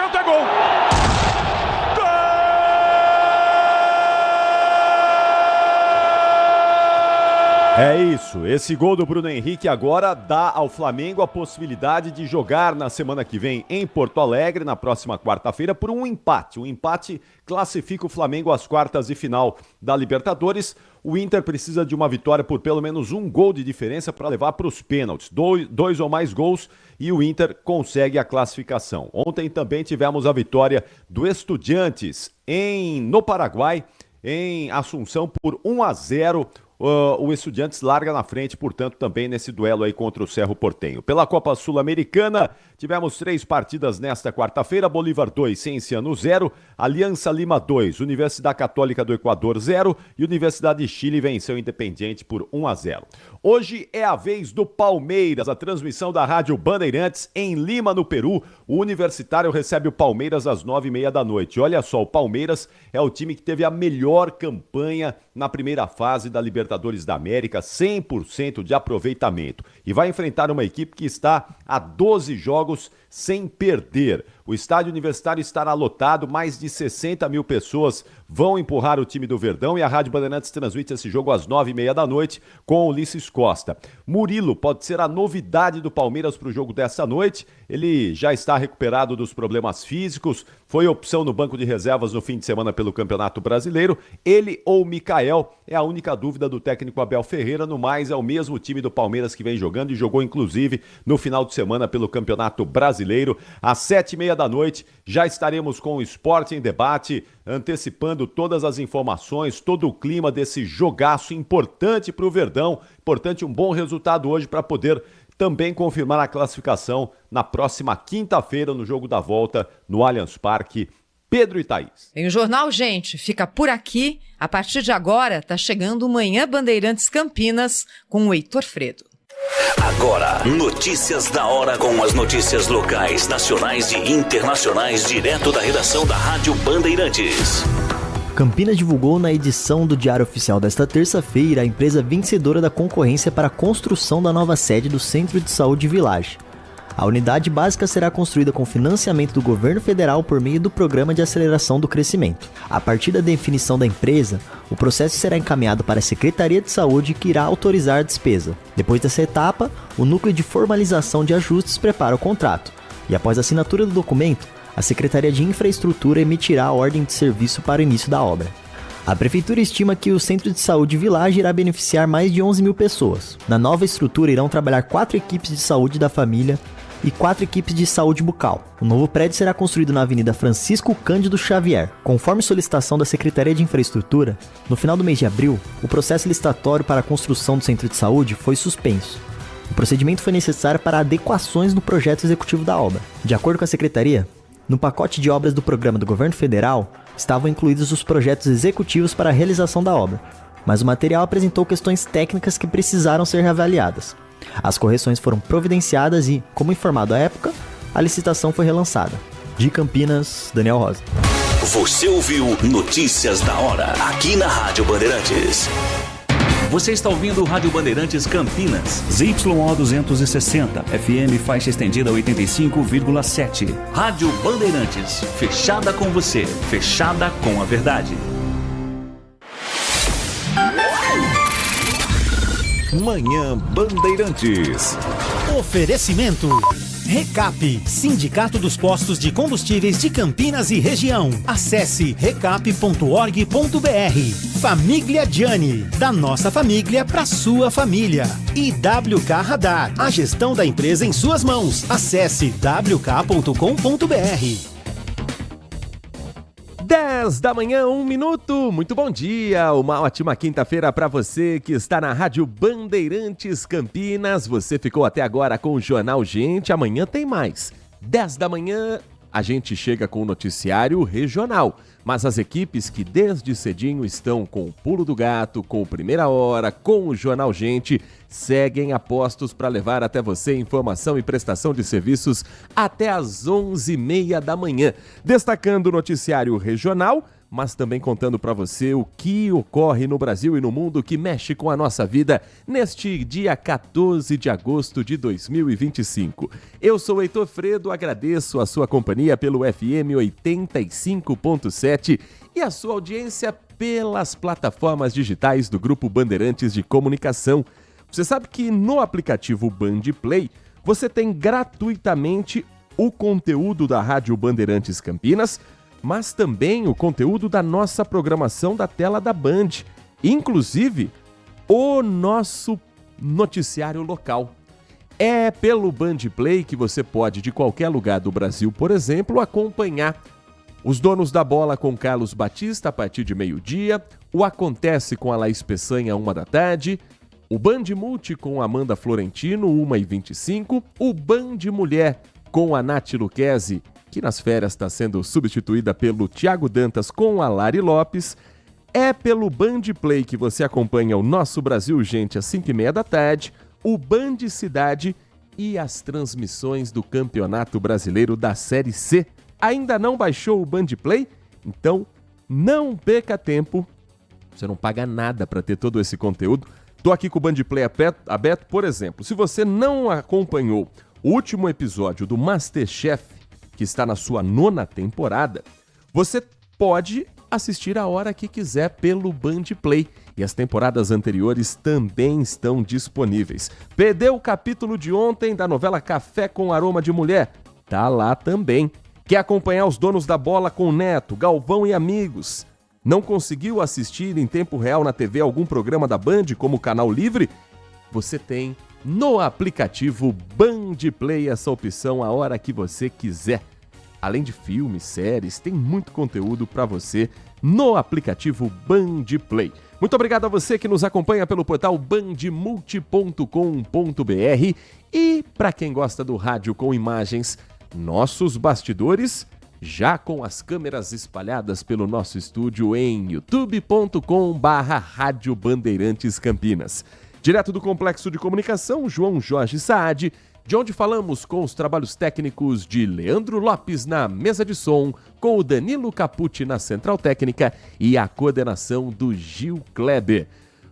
canto, é gol! É isso, esse gol do Bruno Henrique agora dá ao Flamengo a possibilidade de jogar na semana que vem em Porto Alegre, na próxima quarta-feira, por um empate. O empate classifica o Flamengo às quartas de final da Libertadores. O Inter precisa de uma vitória por pelo menos um gol de diferença para levar para os pênaltis. Dois ou mais gols e o Inter consegue a classificação. Ontem também tivemos a vitória do Estudiantes no Paraguai, em Assunção, por 1-0. O Estudiantes larga na frente, portanto, também nesse duelo aí contra o Cerro Porteño. Pela Copa Sul-Americana, tivemos 3 partidas nesta quarta-feira: Bolívar 2, Cienciano 0, Aliança Lima 2, Universidade Católica do Equador 0 e Universidade de Chile venceu o Independiente por 1-0. Hoje é a vez do Palmeiras, a transmissão da Rádio Bandeirantes em Lima, no Peru. O Universitário recebe o Palmeiras às 9h30 da noite. Olha só, o Palmeiras é o time que teve a melhor campanha na primeira fase da Libertadores da América, 100% de aproveitamento. E vai enfrentar uma equipe que está a 12 jogos sem perder. O estádio universitário estará lotado, mais de 60 mil pessoas vão empurrar o time do Verdão e a Rádio Bandeirantes transmite esse jogo às 9h30 da noite com Ulisses Costa. Murilo pode ser a novidade do Palmeiras para o jogo dessa noite. Ele já está recuperado dos problemas físicos, foi opção no banco de reservas no fim de semana pelo Campeonato Brasileiro. Ele ou o Mikael é a única dúvida do técnico Abel Ferreira. No mais, é o mesmo time do Palmeiras que vem jogando e jogou inclusive no final de semana pelo Campeonato Brasileiro. Às 7h30 da noite já estaremos com o Esporte em Debate, antecipando todas as informações, todo o clima desse jogaço importante para o Verdão. Importante um bom resultado hoje para poder também confirmar a classificação na próxima quinta-feira no jogo da volta no Allianz Parque. Pedro e Thaís. Em o Jornal, gente, fica por aqui. A partir de agora, tá chegando o Manhã Bandeirantes Campinas com o Heitor Fredo. Agora, notícias da hora com as notícias locais, nacionais e internacionais, direto da redação da Rádio Bandeirantes. Campinas divulgou na edição do Diário Oficial desta terça-feira a empresa vencedora da concorrência para a construção da nova sede do Centro de Saúde Village. A unidade básica será construída com financiamento do governo federal por meio do Programa de Aceleração do Crescimento. A partir da definição da empresa, o processo será encaminhado para a Secretaria de Saúde, que irá autorizar a despesa. Depois dessa etapa, o Núcleo de Formalização de Ajustes prepara o contrato. E após a assinatura do documento, a Secretaria de Infraestrutura emitirá a ordem de serviço para o início da obra. A Prefeitura estima que o Centro de Saúde Village irá beneficiar mais de 11 mil pessoas. Na nova estrutura irão trabalhar 4 equipes de saúde da família e 4 equipes de saúde bucal. O novo prédio será construído na Avenida Francisco Cândido Xavier. Conforme solicitação da Secretaria de Infraestrutura, no final do mês de abril, o processo licitatório para a construção do centro de saúde foi suspenso. O procedimento foi necessário para adequações no projeto executivo da obra. De acordo com a Secretaria, no pacote de obras do programa do Governo Federal, estavam incluídos os projetos executivos para a realização da obra, mas o material apresentou questões técnicas que precisaram ser reavaliadas. As correções foram providenciadas e, como informado à época, a licitação foi relançada. De Campinas, Daniel Rosa. Você ouviu Notícias da Hora, aqui na Rádio Bandeirantes. Você está ouvindo Rádio Bandeirantes Campinas. ZYO 260, FM faixa estendida 85,7. Rádio Bandeirantes, fechada com você, fechada com a verdade. Manhã Bandeirantes. Oferecimento Recap, Sindicato dos Postos de Combustíveis de Campinas e Região. Acesse recap.org.br. Família Gianni, da nossa família para sua família. E WK Radar, a gestão da empresa em suas mãos. Acesse wk.com.br. 10 da manhã, 1 minuto. Muito bom dia, uma ótima quinta-feira para você que está na Rádio Bandeirantes Campinas. Você ficou até agora com o Jornal Gente, amanhã tem mais. 10 da manhã, a gente chega com o noticiário regional. Mas as equipes que desde cedinho estão com o Pulo do Gato, com o Primeira Hora, com o Jornal Gente, seguem a postos para levar até você informação e prestação de serviços até às 11h30 da manhã. Destacando o noticiário regional, mas também contando para você o que ocorre no Brasil e no mundo que mexe com a nossa vida neste dia 14 de agosto de 2025. Eu sou Heitor Fredo, agradeço a sua companhia pelo FM 85.7 e a sua audiência pelas plataformas digitais do Grupo Bandeirantes de Comunicação. Você sabe que no aplicativo Band Play você tem gratuitamente o conteúdo da Rádio Bandeirantes Campinas, mas também o conteúdo da nossa programação da tela da Band, inclusive o nosso noticiário local. É pelo Band Play que você pode, de qualquer lugar do Brasil, por exemplo, acompanhar Os Donos da Bola com Carlos Batista a partir de meio-dia, o Acontece com a Laís Peçanha, 13h, o Band Multi com Amanda Florentino, 1h25, o Band Mulher com a Nath Luquezzi, que nas férias está sendo substituída pelo Thiago Dantas com a Lari Lopes. É pelo Band Play que você acompanha o Nosso Brasil Gente às 5h30, o Band Cidade e as transmissões do Campeonato Brasileiro da Série C. Ainda não baixou o Band Play? Então não perca tempo, você não paga nada para ter todo esse conteúdo. Estou aqui com o Band Play aberto, por exemplo, se você não acompanhou o último episódio do MasterChef, que está na sua 9ª temporada, você pode assistir a hora que quiser pelo Band Play. E as temporadas anteriores também estão disponíveis. Perdeu o capítulo de ontem da novela Café com Aroma de Mulher? Tá lá também. Quer acompanhar Os Donos da Bola com Neto, Galvão e amigos? Não conseguiu assistir em tempo real na TV algum programa da Band, como o Canal Livre? Você tem no aplicativo Band Play essa opção a hora que você quiser. Além de filmes, séries, tem muito conteúdo para você no aplicativo Band Play. Muito obrigado a você que nos acompanha pelo portal bandmulti.com.br e para quem gosta do rádio com imagens, nossos bastidores, já com as câmeras espalhadas pelo nosso estúdio em youtube.com/Rádio Bandeirantes Campinas. Direto do Complexo de Comunicação, João Jorge Saad, de onde falamos com os trabalhos técnicos de Leandro Lopes na mesa de som, com o Danilo Capucci na central técnica e a coordenação do Gil Kleber.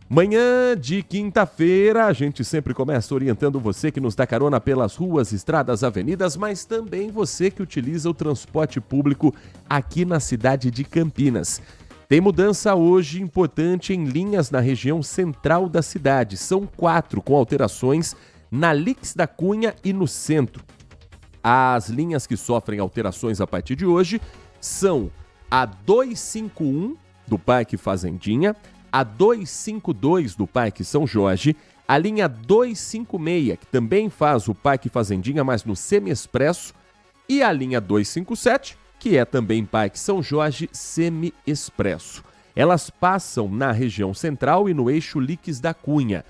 Manhã de quinta-feira, a gente sempre começa orientando você que nos dá carona pelas ruas, estradas, avenidas, mas também você que utiliza o transporte público aqui na cidade de Campinas. Tem mudança hoje importante em linhas na região central da cidade. São 4 com alterações na Lix da Cunha e no centro. As linhas que sofrem alterações a partir de hoje são a 251 do Parque Fazendinha, a 252 do Parque São Jorge, a linha 256, que também faz o Parque Fazendinha, mas no semi-expresso, e a linha 257, que é também Parque São Jorge semi-expresso. Elas passam na região central e no eixo Lix da Cunha.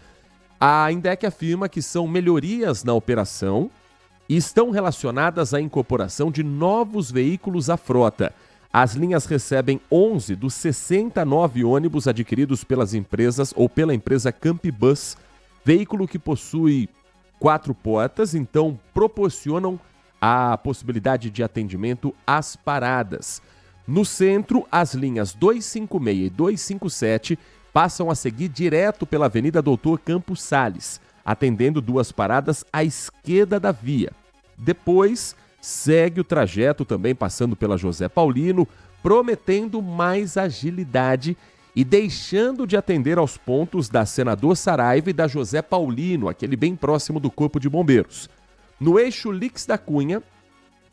A INDEC afirma que são melhorias na operação e estão relacionadas à incorporação de novos veículos à frota. As linhas recebem 11 dos 69 ônibus adquiridos pelas empresas ou pela empresa Campibus, veículo que possui 4 portas, então proporcionam a possibilidade de atendimento às paradas. No centro, as linhas 256 e 257 passam a seguir direto pela Avenida Doutor Campos Sales, atendendo 2 paradas à esquerda da via. Depois, segue o trajeto também passando pela José Paulino, prometendo mais agilidade e deixando de atender aos pontos da Senador Saraiva e da José Paulino, aquele bem próximo do Corpo de Bombeiros. No eixo Lix da Cunha,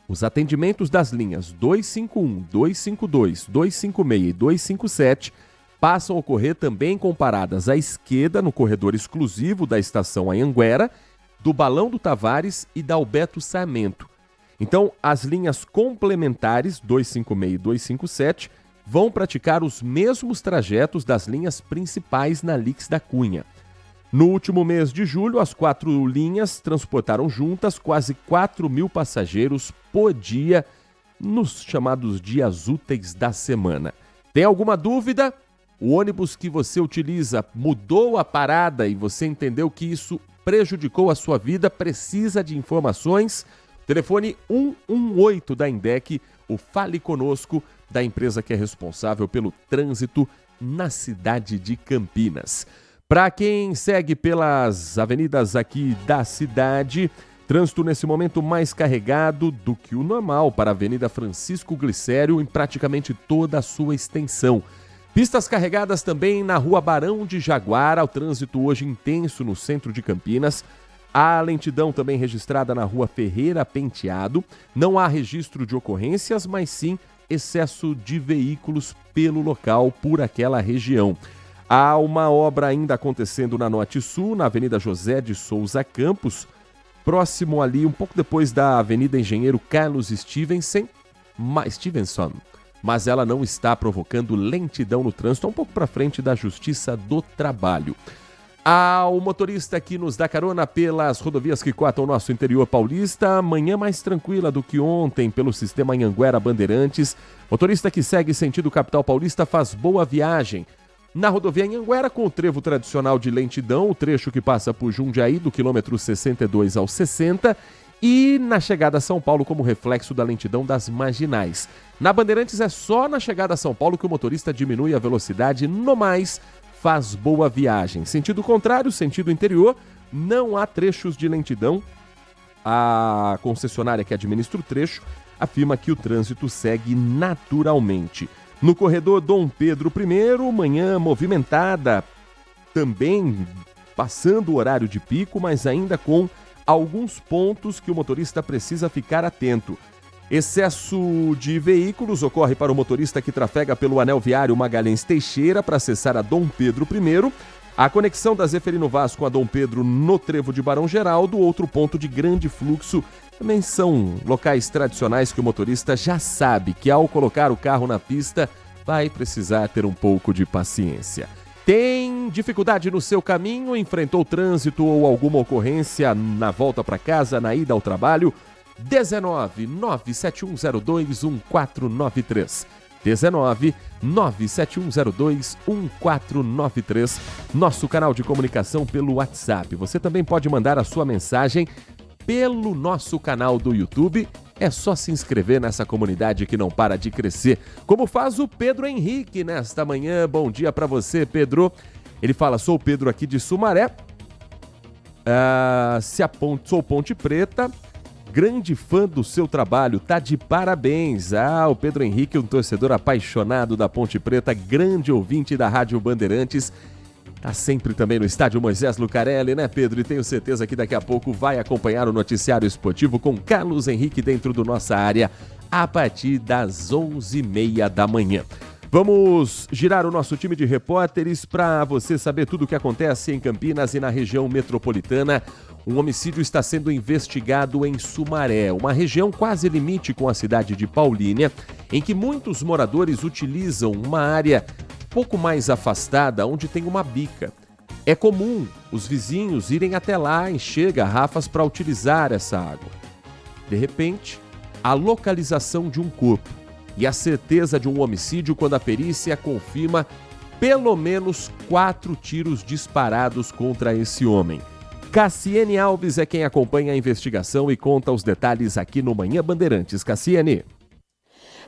os atendimentos das linhas 251, 252, 256 e 257 passam a ocorrer também com paradas à esquerda no corredor exclusivo da estação Anhanguera, do Balão do Tavares e da Alberto Sarmento. Então, as linhas complementares 256 e 257 vão praticar os mesmos trajetos das linhas principais na Lix da Cunha. No último mês de julho, as 4 linhas transportaram juntas quase 4 mil passageiros por dia nos chamados dias úteis da semana. Tem alguma dúvida? O ônibus que você utiliza mudou a parada e você entendeu que isso prejudicou a sua vida? Precisa de informações? Telefone 118 da INDEC, o Fale Conosco, da empresa que é responsável pelo trânsito na cidade de Campinas. Para quem segue pelas avenidas aqui da cidade, trânsito nesse momento mais carregado do que o normal para a Avenida Francisco Glicério em praticamente toda a sua extensão. Pistas carregadas também na Rua Barão de Jaguara, o trânsito hoje intenso no centro de Campinas. Há lentidão também registrada na Rua Ferreira Penteado. Não há registro de ocorrências, mas sim excesso de veículos pelo local, por aquela região. Há uma obra ainda acontecendo na Norte Sul, na Avenida José de Souza Campos, próximo ali, um pouco depois da Avenida Engenheiro Carlos Stevenson, mas ela não está provocando lentidão no trânsito, um pouco para frente da Justiça do Trabalho. O motorista que nos dá carona pelas rodovias que cortam o nosso interior paulista, manhã mais tranquila do que ontem pelo sistema Anhanguera Bandeirantes. Motorista que segue sentido capital paulista faz boa viagem. Na rodovia Anhanguera, com o trevo tradicional de lentidão, o trecho que passa por Jundiaí, do quilômetro 62 ao 60, e na chegada a São Paulo, como reflexo da lentidão das marginais. Na Bandeirantes é só na chegada a São Paulo que o motorista diminui a velocidade, no mais faz boa viagem. Sentido contrário, sentido interior, não há trechos de lentidão. A concessionária que administra o trecho afirma que o trânsito segue naturalmente. No corredor Dom Pedro I, manhã movimentada, também passando o horário de pico, mas ainda com alguns pontos que o motorista precisa ficar atento. Excesso de veículos ocorre para o motorista que trafega pelo anel viário Magalhães Teixeira para acessar a Dom Pedro I. A conexão da Zeferino Vaz com a Dom Pedro no trevo de Barão Geraldo, outro ponto de grande fluxo. Também são locais tradicionais que o motorista já sabe que ao colocar o carro na pista vai precisar ter um pouco de paciência. Tem dificuldade no seu caminho, enfrentou trânsito ou alguma ocorrência na volta para casa, na ida ao trabalho? 19 97102 1493. 19 97102 1493. Nosso canal de comunicação pelo WhatsApp. Você também pode mandar a sua mensagem pelo nosso canal do YouTube. É só se inscrever nessa comunidade que não para de crescer, como faz o Pedro Henrique nesta manhã. Bom dia para você, Pedro. Ele fala: sou o Pedro aqui de Sumaré. Sou Ponte Preta. Grande fã do seu trabalho, tá de parabéns. O Pedro Henrique, um torcedor apaixonado da Ponte Preta, grande ouvinte da Rádio Bandeirantes. Tá sempre também no estádio Moisés Lucarelli, né, Pedro? E tenho certeza que daqui a pouco vai acompanhar o noticiário esportivo com Carlos Henrique dentro do Nossa Área a partir das 11h30 da manhã. Vamos girar o nosso time de repórteres para você saber tudo o que acontece em Campinas e na região metropolitana. Um homicídio está sendo investigado em Sumaré, uma região quase limite com a cidade de Paulínia, em que muitos moradores utilizam uma área pouco mais afastada, onde tem uma bica. É comum os vizinhos irem até lá encher garrafas para utilizar essa água. De repente, a localização de um corpo e a certeza de um homicídio quando a perícia confirma pelo menos 4 tiros disparados contra esse homem. Cassiane Alves é quem acompanha a investigação e conta os detalhes aqui no Manhã Bandeirantes. Cassiane.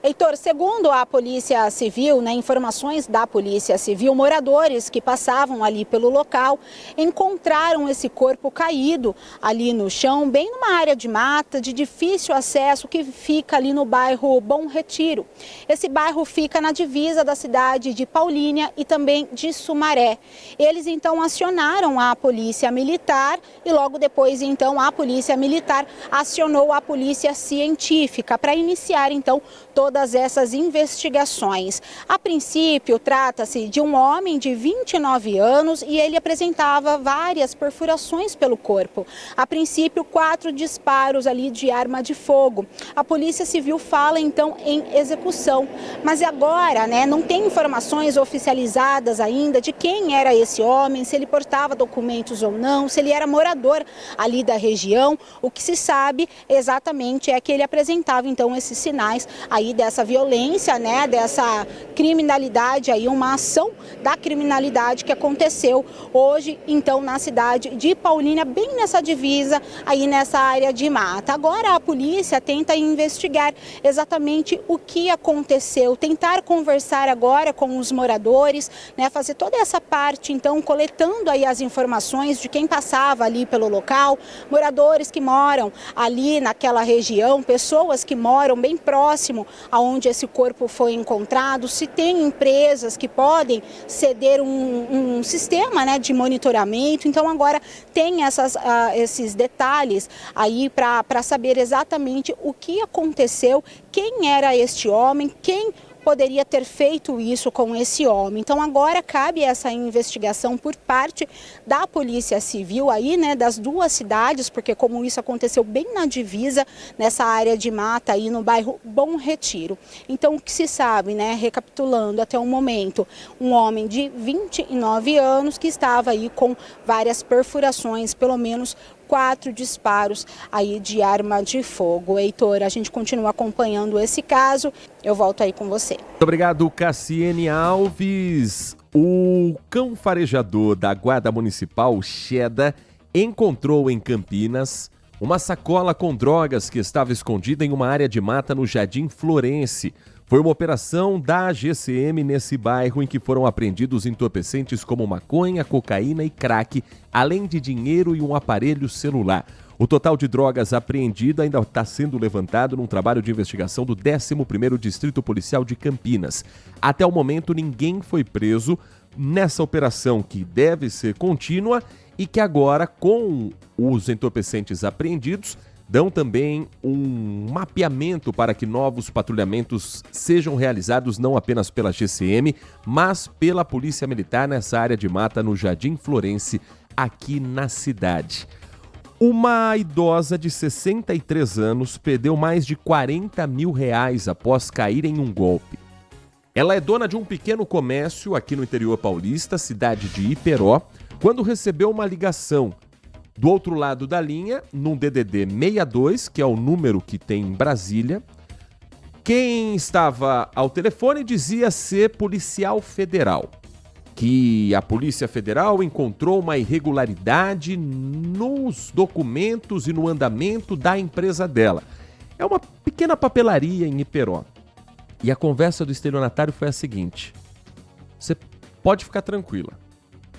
Heitor, segundo a Polícia Civil, informações da Polícia Civil, moradores que passavam ali pelo local encontraram esse corpo caído ali no chão, bem numa área de mata, de difícil acesso, que fica ali no bairro Bom Retiro. Esse bairro fica na divisa da cidade de Paulínia e também de Sumaré. Eles então acionaram a Polícia Militar e logo depois então a Polícia Militar acionou a Polícia Científica para iniciar então todas essas investigações. A princípio, trata-se de um homem de 29 anos e ele apresentava várias perfurações pelo corpo. A princípio, 4 disparos ali de arma de fogo. A Polícia Civil fala então em execução, mas agora, não tem informações oficializadas ainda de quem era esse homem, se ele portava documentos ou não, se ele era morador ali da região. O que se sabe exatamente é que ele apresentava então esses sinais aí aí dessa violência, né, dessa criminalidade aí, uma ação da criminalidade que aconteceu hoje, então, na cidade de Paulínia, bem nessa divisa aí nessa área de mata. Agora a polícia tenta investigar exatamente o que aconteceu, tentar conversar agora com os moradores, né, fazer toda essa parte, então, coletando aí as informações de quem passava ali pelo local, moradores que moram ali naquela região, pessoas que moram bem próximo aonde esse corpo foi encontrado, se tem empresas que podem ceder um sistema, né, de monitoramento. Então agora tem esses detalhes aí para saber exatamente o que aconteceu, quem era este homem, quem poderia ter feito isso com esse homem. Então agora cabe essa investigação por parte da Polícia Civil aí, né, das duas cidades, porque como isso aconteceu bem na divisa, nessa área de mata aí no bairro Bom Retiro. Então o que se sabe, né, recapitulando até o momento, um homem de 29 anos que estava aí com várias perfurações, pelo menos 4 disparos aí de arma de fogo. Heitor, a gente continua acompanhando esse caso. Eu volto aí com você. Muito obrigado, Cassiane Alves. O cão farejador da Guarda Municipal, Cheda, encontrou em Campinas uma sacola com drogas que estava escondida em uma área de mata no Jardim Florense. Foi uma operação da GCM nesse bairro em que foram apreendidos entorpecentes como maconha, cocaína e crack, além de dinheiro e um aparelho celular. O total de drogas apreendida ainda está sendo levantado num trabalho de investigação do 11º Distrito Policial de Campinas. Até o momento, ninguém foi preso nessa operação que deve ser contínua e que agora, com os entorpecentes apreendidos, dão também um mapeamento para que novos patrulhamentos sejam realizados não apenas pela GCM, mas pela Polícia Militar nessa área de mata no Jardim Florense, aqui na cidade. Uma idosa de 63 anos perdeu mais de R$40 mil após cair em um golpe. Ela é dona de um pequeno comércio aqui no interior paulista, cidade de Iperó, quando recebeu uma ligação do outro lado da linha, num DDD 62, que é o número que tem em Brasília. Quem estava ao telefone dizia ser policial federal, que a Polícia Federal encontrou uma irregularidade nos documentos e no andamento da empresa dela. É uma pequena papelaria em Iperó. E a conversa do estelionatário foi a seguinte: você pode ficar tranquila,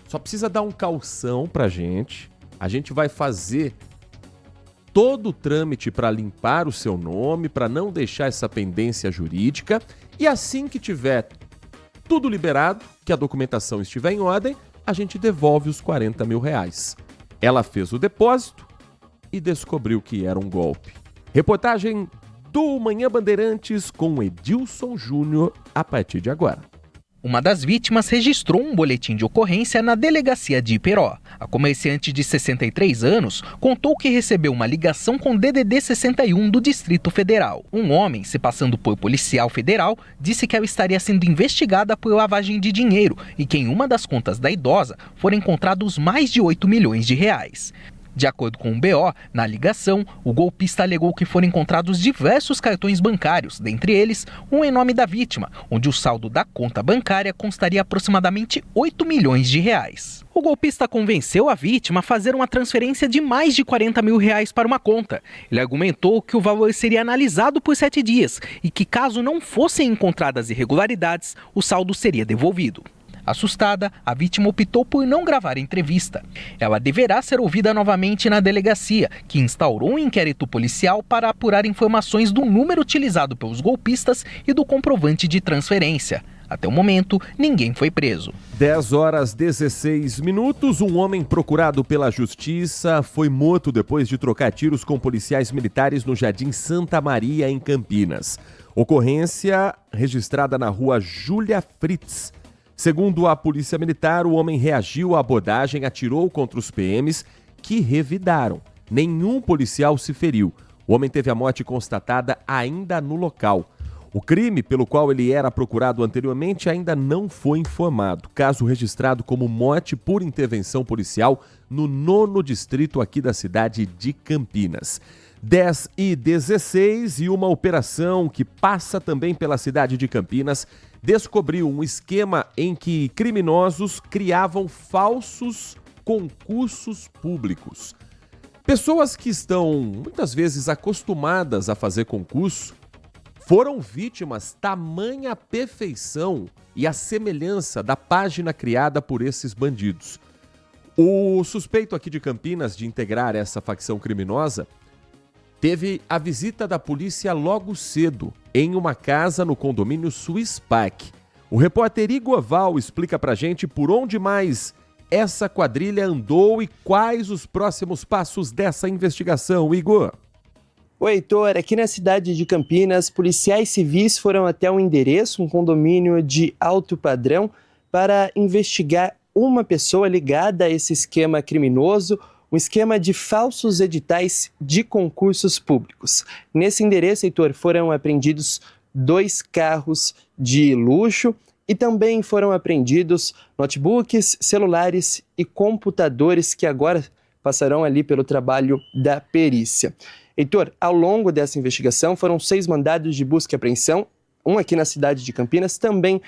só precisa dar um calção pra gente. A gente vai fazer todo o trâmite para limpar o seu nome, para não deixar essa pendência jurídica. E assim que tiver tudo liberado, que a documentação estiver em ordem, a gente devolve os R$40 mil. Ela fez o depósito e descobriu que era um golpe. Reportagem do Manhã Bandeirantes com Edilson Júnior a partir de agora. Uma das vítimas registrou um boletim de ocorrência na delegacia de Iperó. A comerciante de 63 anos contou que recebeu uma ligação com DDD 61 do Distrito Federal. Um homem, se passando por policial federal, disse que ela estaria sendo investigada por lavagem de dinheiro e que em uma das contas da idosa foram encontrados mais de R$8 milhões. De acordo com o BO, na ligação, o golpista alegou que foram encontrados diversos cartões bancários, dentre eles um em nome da vítima, onde o saldo da conta bancária constaria aproximadamente R$8 milhões. O golpista convenceu a vítima a fazer uma transferência de mais de R$40 mil para uma conta. Ele argumentou que o valor seria analisado por 7 dias e que, caso não fossem encontradas irregularidades, o saldo seria devolvido. Assustada, a vítima optou por não gravar a entrevista. Ela deverá ser ouvida novamente na delegacia, que instaurou um inquérito policial para apurar informações do número utilizado pelos golpistas e do comprovante de transferência. Até o momento, ninguém foi preso. 10h16, um homem procurado pela justiça foi morto depois de trocar tiros com policiais militares no Jardim Santa Maria, em Campinas. Ocorrência registrada na rua Júlia Fritz. Segundo a Polícia Militar, o homem reagiu à abordagem, atirou contra os PMs, que revidaram. Nenhum policial se feriu. O homem teve a morte constatada ainda no local. O crime pelo qual ele era procurado anteriormente ainda não foi informado. Caso registrado como morte por intervenção policial no 9º distrito aqui da cidade de Campinas. 10h16, e uma operação que passa também pela cidade de Campinas descobriu um esquema em que criminosos criavam falsos concursos públicos. Pessoas que estão muitas vezes acostumadas a fazer concurso foram vítimas tamanha perfeição e a semelhança da página criada por esses bandidos. O suspeito aqui de Campinas de integrar essa facção criminosa teve a visita da polícia logo cedo em uma casa no condomínio Swiss Park. O repórter Igor Val explica pra gente por onde mais essa quadrilha andou e quais os próximos passos dessa investigação. Igor. Oi, Heitor. Aqui na cidade de Campinas, policiais civis foram até um endereço, um condomínio de alto padrão, para investigar uma pessoa ligada a esse esquema criminoso, um esquema de falsos editais de concursos públicos. Nesse endereço, Heitor, foram apreendidos 2 carros de luxo e também foram apreendidos notebooks, celulares e computadores que agora passarão ali pelo trabalho da perícia. Heitor, ao longo dessa investigação foram 6 mandados de busca e apreensão, um aqui na cidade de Campinas, também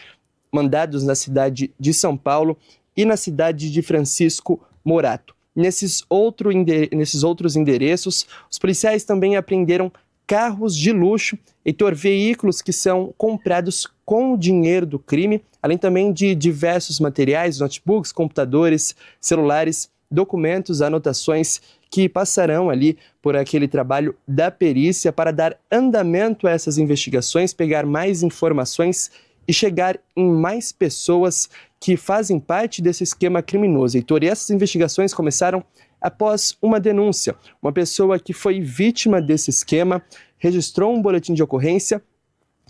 mandados na cidade de São Paulo e na cidade de Francisco Morato. Nesses outros endereços, os policiais também apreenderam carros de luxo, Heitor, veículos que são comprados com o dinheiro do crime, além também de diversos materiais, notebooks, computadores, celulares, documentos, anotações que passarão ali por aquele trabalho da perícia para dar andamento a essas investigações, pegar mais informações e chegar em mais pessoas que fazem parte desse esquema criminoso. Heitor, e essas investigações começaram após uma denúncia. Uma pessoa que foi vítima desse esquema registrou um boletim de ocorrência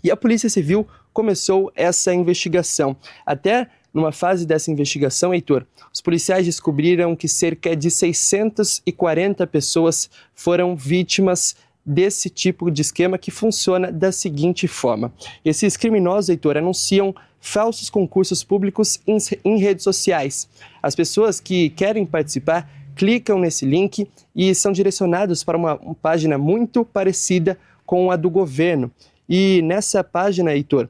e a Polícia Civil começou essa investigação. Até numa fase dessa investigação, Heitor, os policiais descobriram que cerca de 640 pessoas foram vítimas desse tipo de esquema que funciona da seguinte forma. Esses criminosos, Heitor, anunciam falsos concursos públicos em redes sociais. As pessoas que querem participar clicam nesse link e são direcionados para uma página muito parecida com a do governo. E nessa página, Heitor,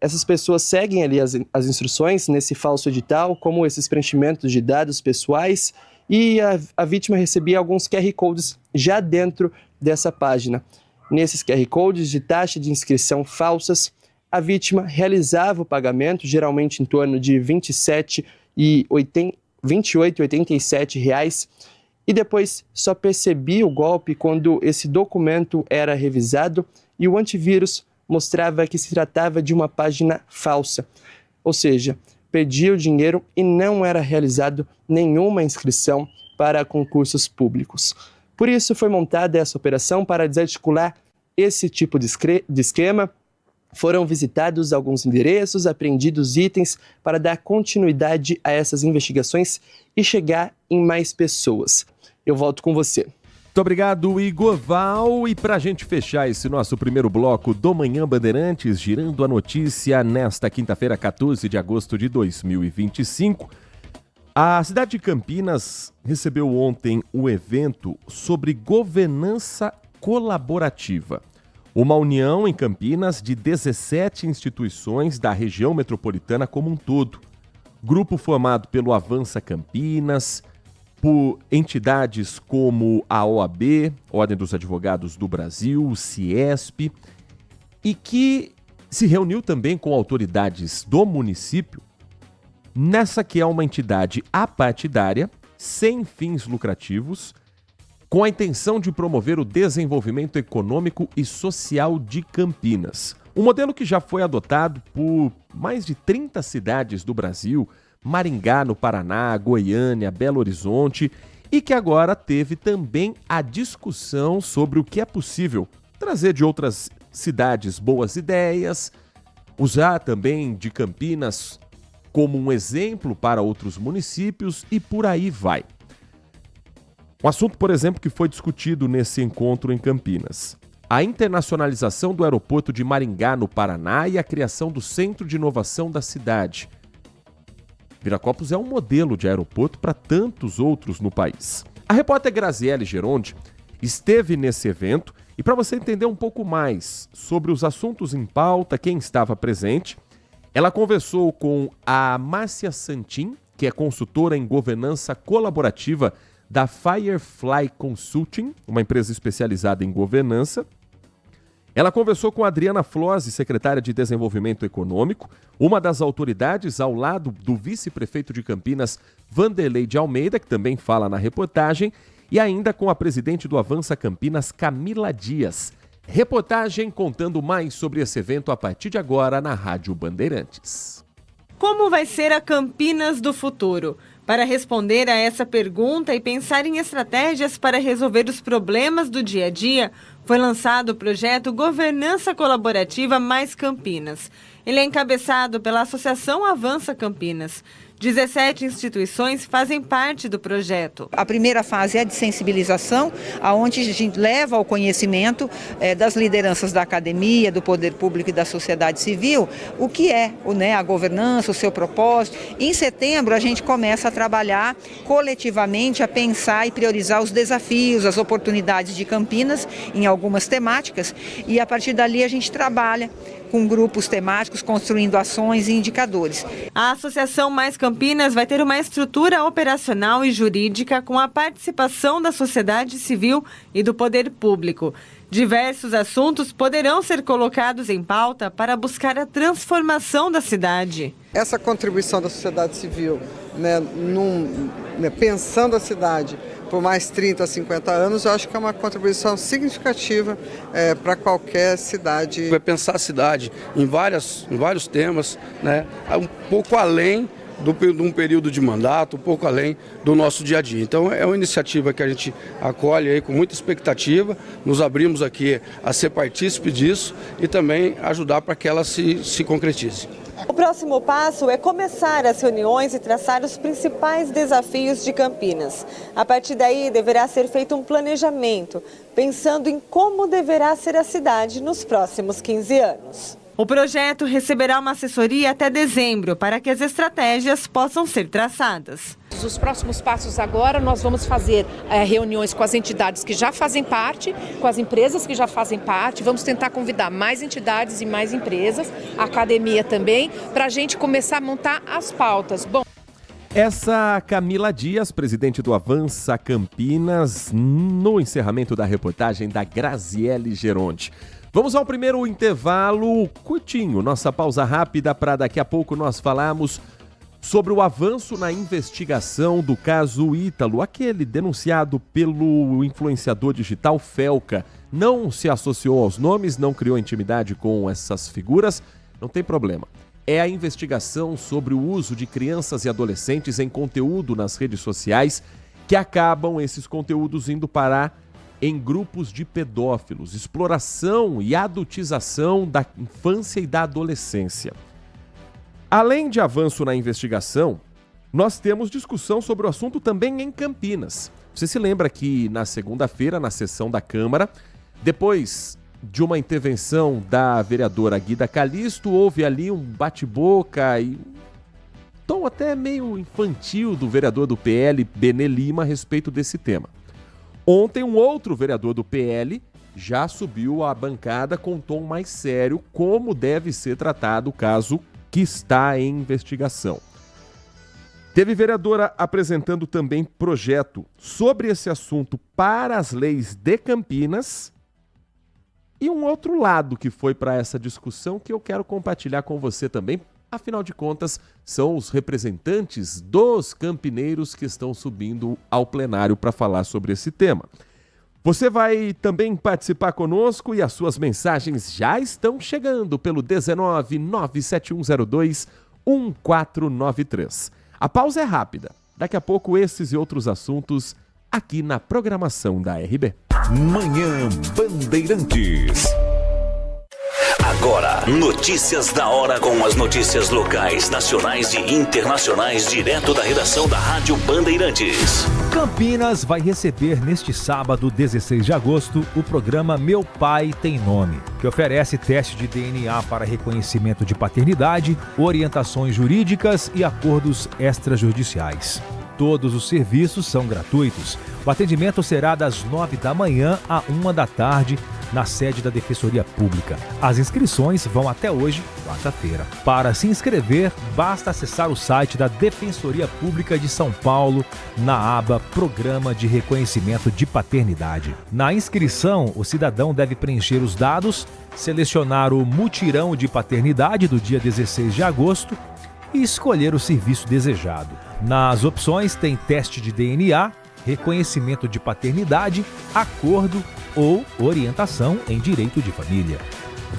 essas pessoas seguem ali as instruções nesse falso edital, como esses preenchimentos de dados pessoais, e a vítima recebia alguns QR Codes já dentro dessa página. Nesses QR Codes de taxa de inscrição falsas, a vítima realizava o pagamento, geralmente em torno de R$ 28,87, e depois só percebia o golpe quando esse documento era revisado e o antivírus mostrava que se tratava de uma página falsa. Ou seja, perdia o dinheiro e não era realizado nenhuma inscrição para concursos públicos. Por isso foi montada essa operação para desarticular esse tipo de esquema. Foram visitados alguns endereços, apreendidos itens para dar continuidade a essas investigações e chegar em mais pessoas. Eu volto com você. Muito obrigado, Igor Val. E para a gente fechar esse nosso primeiro bloco do Manhã Bandeirantes, girando a notícia nesta quinta-feira, 14 de agosto de 2025, a cidade de Campinas recebeu ontem o evento sobre governança colaborativa. Uma união em Campinas de 17 instituições da região metropolitana como um todo. Grupo formado pelo Avança Campinas, por entidades como a OAB, Ordem dos Advogados do Brasil, o CIESP, e que se reuniu também com autoridades do município, nessa que é uma entidade apartidária, sem fins lucrativos, com a intenção de promover o desenvolvimento econômico e social de Campinas. Um modelo que já foi adotado por mais de 30 cidades do Brasil, Maringá, no Paraná, Goiânia, Belo Horizonte, e que agora teve também a discussão sobre o que é possível trazer de outras cidades boas ideias, usar também de Campinas como um exemplo para outros municípios e por aí vai. Um assunto, por exemplo, que foi discutido nesse encontro em Campinas: a internacionalização do aeroporto de Maringá, no Paraná, e a criação do Centro de Inovação da cidade. Viracopos é um modelo de aeroporto para tantos outros no país. A repórter Graziele Geronde esteve nesse evento. E para você entender um pouco mais sobre os assuntos em pauta, quem estava presente, ela conversou com a Márcia Santin, que é consultora em governança colaborativa da Firefly Consulting, uma empresa especializada em governança. Ela conversou com a Adriana Flose, secretária de Desenvolvimento Econômico, uma das autoridades ao lado do vice-prefeito de Campinas, Vanderlei de Almeida, que também fala na reportagem, e ainda com a presidente do Avança Campinas, Camila Dias. Reportagem contando mais sobre esse evento a partir de agora na Rádio Bandeirantes. Como vai ser a Campinas do futuro? Para responder a essa pergunta e pensar em estratégias para resolver os problemas do dia a dia, foi lançado o projeto Governança Colaborativa Mais Campinas. Ele é encabeçado pela Associação Avança Campinas. 17 instituições fazem parte do projeto. A primeira fase é a de sensibilização, onde a gente leva ao conhecimento das lideranças da academia, do poder público e da sociedade civil, o que é a governança, o seu propósito. Em setembro, a gente começa a trabalhar coletivamente, a pensar e priorizar os desafios, as oportunidades de Campinas em algumas temáticas, e a partir dali a gente trabalha com grupos temáticos, construindo ações e indicadores. A Associação Mais Campinas vai ter uma estrutura operacional e jurídica com a participação da sociedade civil e do poder público. Diversos assuntos poderão ser colocados em pauta para buscar a transformação da cidade. Essa contribuição da sociedade civil, pensando a cidade por mais 30, 50 anos, eu acho que é uma contribuição significativa para qualquer cidade. Vai pensar a cidade em vários temas, um pouco além de um período de mandato, um pouco além do nosso dia a dia. Então é uma iniciativa que a gente acolhe aí com muita expectativa, nos abrimos aqui a ser partícipe disso e também ajudar para que ela se concretize. O próximo passo é começar as reuniões e traçar os principais desafios de Campinas. A partir daí, deverá ser feito um planejamento, pensando em como deverá ser a cidade nos próximos 15 anos. O projeto receberá uma assessoria até dezembro para que as estratégias possam ser traçadas. Os próximos passos agora, nós vamos fazer reuniões com as entidades que já fazem parte, com as empresas que já fazem parte, vamos tentar convidar mais entidades e mais empresas, a academia também, para a gente começar a montar as pautas. Bom, essa Camila Dias, presidente do Avança Campinas, no encerramento da reportagem da Graziele Geronte. Vamos ao primeiro intervalo curtinho, nossa pausa rápida para daqui a pouco nós falarmos sobre o avanço na investigação do caso Ítalo, aquele denunciado pelo influenciador digital Felca. Não se associou aos nomes, não criou intimidade com essas figuras, não tem problema. É a investigação sobre o uso de crianças e adolescentes em conteúdo nas redes sociais que acabam esses conteúdos indo parar em grupos de pedófilos, exploração e adultização da infância e da adolescência. Além de avanço na investigação, nós temos discussão sobre o assunto também em Campinas. Você se lembra que na segunda-feira, na sessão da Câmara, depois de uma intervenção da vereadora Guida Calisto, houve ali um bate-boca e um tom até meio infantil do vereador do PL, Benê Lima, a respeito desse tema. Ontem, um outro vereador do PL já subiu à bancada com um tom mais sério como deve ser tratado o caso que está em investigação. Teve vereadora apresentando também projeto sobre esse assunto para as leis de Campinas e um outro lado que foi para essa discussão que eu quero compartilhar com você também. Afinal de contas, são os representantes dos campineiros que estão subindo ao plenário para falar sobre esse tema. Você vai também participar conosco e as suas mensagens já estão chegando pelo 19 97102 1493. A pausa é rápida. Daqui a pouco esses e outros assuntos aqui na programação da RB. Manhã Bandeirantes. Agora, notícias da hora com as notícias locais, nacionais e internacionais, direto da redação da Rádio Bandeirantes. Campinas vai receber neste sábado, 16 de agosto, o programa Meu Pai Tem Nome, que oferece teste de DNA para reconhecimento de paternidade, orientações jurídicas e acordos extrajudiciais. Todos os serviços são gratuitos. O atendimento será das 9 da manhã à 1 da tarde na sede da Defensoria Pública. As inscrições vão até hoje, quarta-feira. Para se inscrever, basta acessar o site da Defensoria Pública de São Paulo na aba Programa de Reconhecimento de Paternidade. Na inscrição, o cidadão deve preencher os dados, selecionar o mutirão de paternidade do dia 16 de agosto e escolher o serviço desejado. Nas opções tem teste de DNA, reconhecimento de paternidade, acordo ou orientação em direito de família.